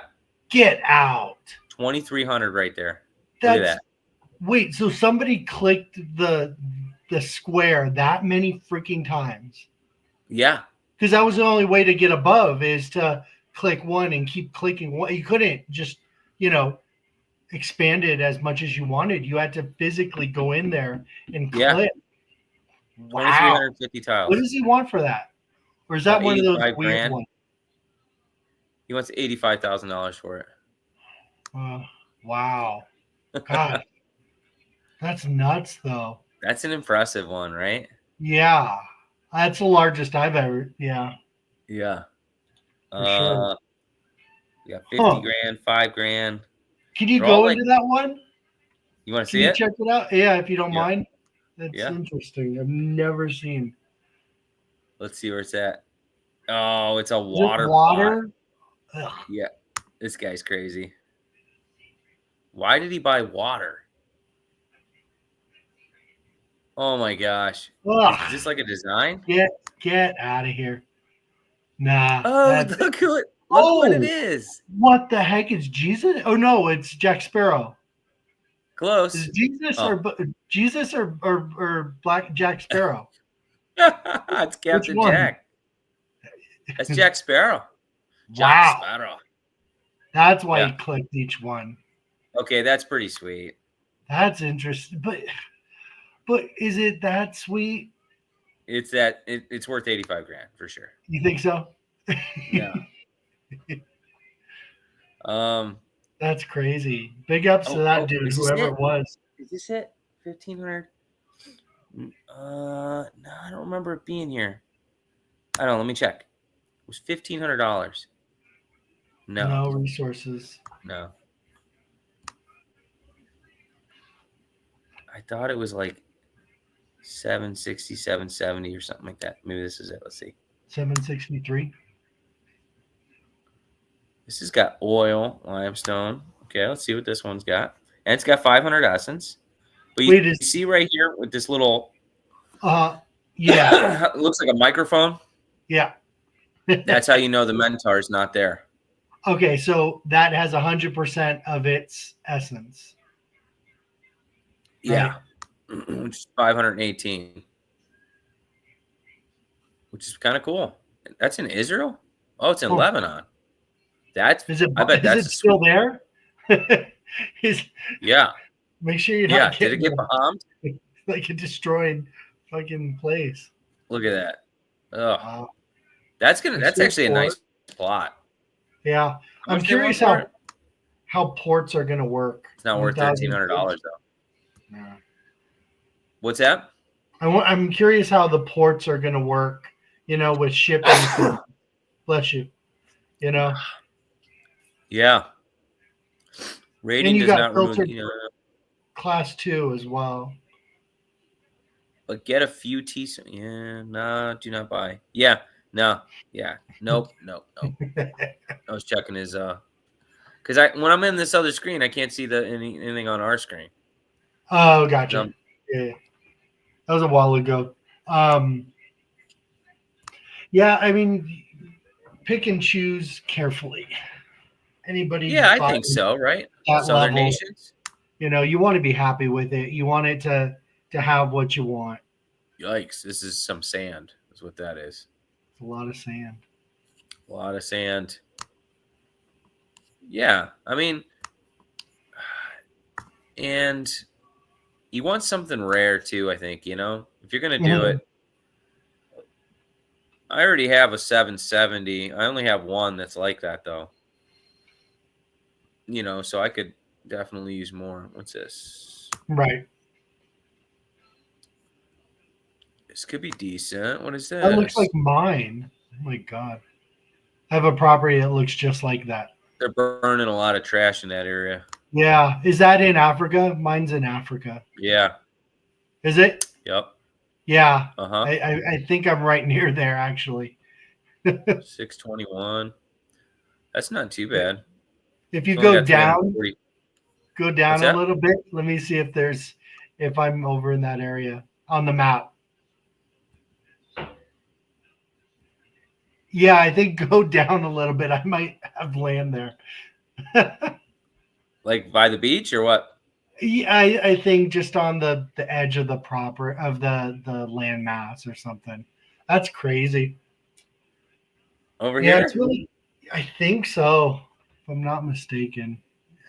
Get out. 2,300 right there. Look at that. Wait, so somebody clicked the square that many freaking times? Yeah. Because that was the only way to get above is to click one and keep clicking one. You couldn't just, expand it as much as you wanted. You had to physically go in there and click. 2,350 tiles. What does he want for that? Or is that one of those weird ones? He wants $85,000 for it. Wow. God. That's nuts, though. That's an impressive one, right? Yeah. That's the largest I've ever. Yeah. Yeah. For sure. We got 50 grand, 5 grand. Can you go into that one? You want to see it? Check it out? Yeah, if you don't mind. That's interesting. I've never seen. Let's see where it's at. Oh, it's a water. Yeah. This guy's crazy. Why did he buy water? Oh my gosh. Is this like a design? Get out of here. Nah. Oh, look what it is. What the heck is Jesus? Oh no, it's Jack Sparrow. Close. Is Jesus or Black Jack Sparrow? It's Captain Jack. That's Jack Sparrow. Jack Sparrow. That's why he clicked each one. Okay, that's pretty sweet. That's interesting. But is it that sweet? It's worth 85 grand for sure. You think so? Yeah. That's crazy. Big ups to that dude, whoever it was. Is this it? 1,500? No, I don't remember it being here. I don't know. Let me check. It was $1,500. No resources. No. I thought it was like 760, 770 or something like that. Maybe this is it. Let's see. 763. This has got oil, limestone. Okay, let's see what this one's got. And it's got 500 essence. But you see right here with this little... yeah. It looks like a microphone. Yeah. That's how you know the Mentor is not there. Okay, so that has 100% of its essence. Yeah. Right? Which is 518. Which is kind of cool. That's in Israel? Oh, it's in Lebanon. Is it still there? Yeah. Make sure you're not did it get bombed? Like a destroyed fucking place. Look at that. Oh. Wow. That's actually a nice plot. Yeah. I'm curious how ports are gonna work. It's not worth $1,300 though. Yeah. What's that? I'm curious how the ports are gonna work, with shipping. Bless you. Yeah. Rating does not remove class 2 as well. But get a few do not buy. Yeah, no, yeah, nope. I was checking his because when I'm in this other screen, I can't see anything on our screen. Oh, gotcha. Yeah, that was a while ago. Yeah, I mean, pick and choose carefully. anybody. Yeah, I buying think so, right? That Southern level, nations. you want to be happy with it. You want it to have what you want. Yikes! This is some sand. Is what that is. It's a lot of sand. A lot of sand. Yeah, I mean, and you want something rare too. I think if you're gonna do it. I already have a 770. I only have one that's like that though. So I could definitely use more. What's this? Right. This could be decent. What is this? That looks like mine. Oh my God. I have a property that looks just like that. They're burning a lot of trash in that area. Yeah. Is that in Africa? Mine's in Africa. Yeah. Is it? Yep. Yeah. Uh-huh. I think I'm right near there, actually. 621. That's not too bad. If you go down What's a that? little bit, let me see if I'm over in that area on the map. Yeah, I think go down a little bit. I might have land there. Like by the beach or what? Yeah, I think just on the edge of the land mass or something. That's crazy. Over Yeah, here? it's really. I think so, if I'm not mistaken.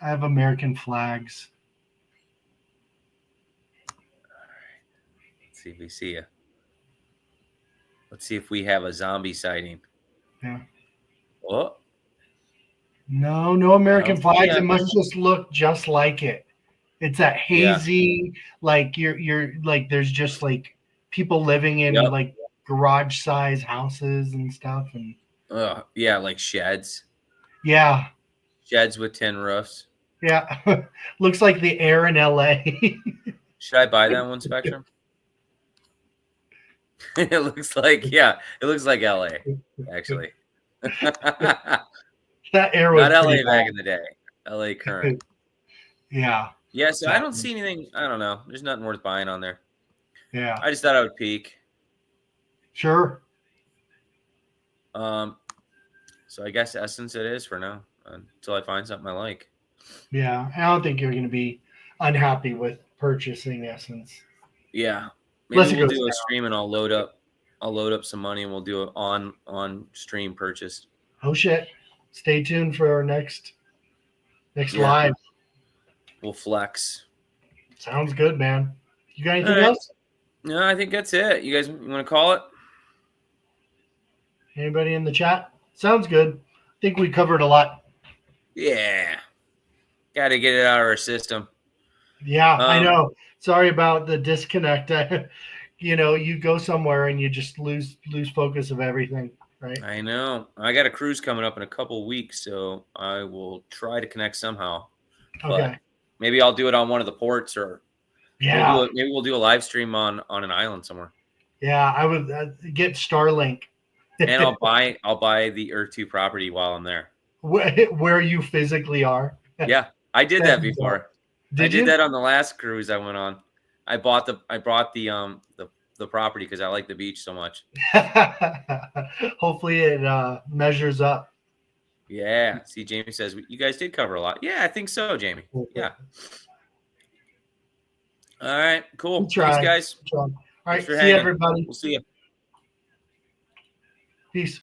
I have American flags. Let's see if we see you. Let's see if we have a zombie sighting. Yeah. Oh. No American flags. Yeah. It must just look just like it. It's that hazy, like you're like there's just like people living in like garage size houses and stuff, and yeah, like sheds. Yeah. Sheds with tin roofs. Yeah. Looks like the air in LA. Should I buy that one, Spectrum? It looks like LA, actually. That air was not LA pretty back bad. in the day. LA current. Yeah. Yeah, so I don't see anything. I don't know. There's nothing worth buying on there. Yeah. I just thought I would peek. Sure. So I guess Essence it is for now until I find something I like. Yeah. I don't think you're going to be unhappy with purchasing Essence. Yeah. Maybe we'll do a stream and I'll load up some money and we'll do it on stream purchase. Oh shit. Stay tuned for our next live. We'll flex. Sounds good, man. You got anything else? No, I think that's it. You guys want to call it? Anybody in the chat? Sounds good. I think we covered a lot. Yeah. Got to get it out of our system. Yeah, I know. Sorry about the disconnect. You go somewhere and you just lose focus of everything, right? I know. I got a cruise coming up in a couple weeks, so I will try to connect somehow. Okay. But maybe I'll do it on one of the ports, or maybe we'll do a live stream on an island somewhere. Yeah, I would get Starlink. And I'll buy the Earth2 property while I'm there. Where you physically are. Yeah, I did that before. I did that on the last cruise I went on. I brought the property because I like the beach so much. Hopefully it measures up. Yeah. See, Jamie says you guys did cover a lot. Yeah, I think so, Jamie. Yeah. All right. Cool. Thanks, guys. All right. See you, everybody. We'll see you. Peace.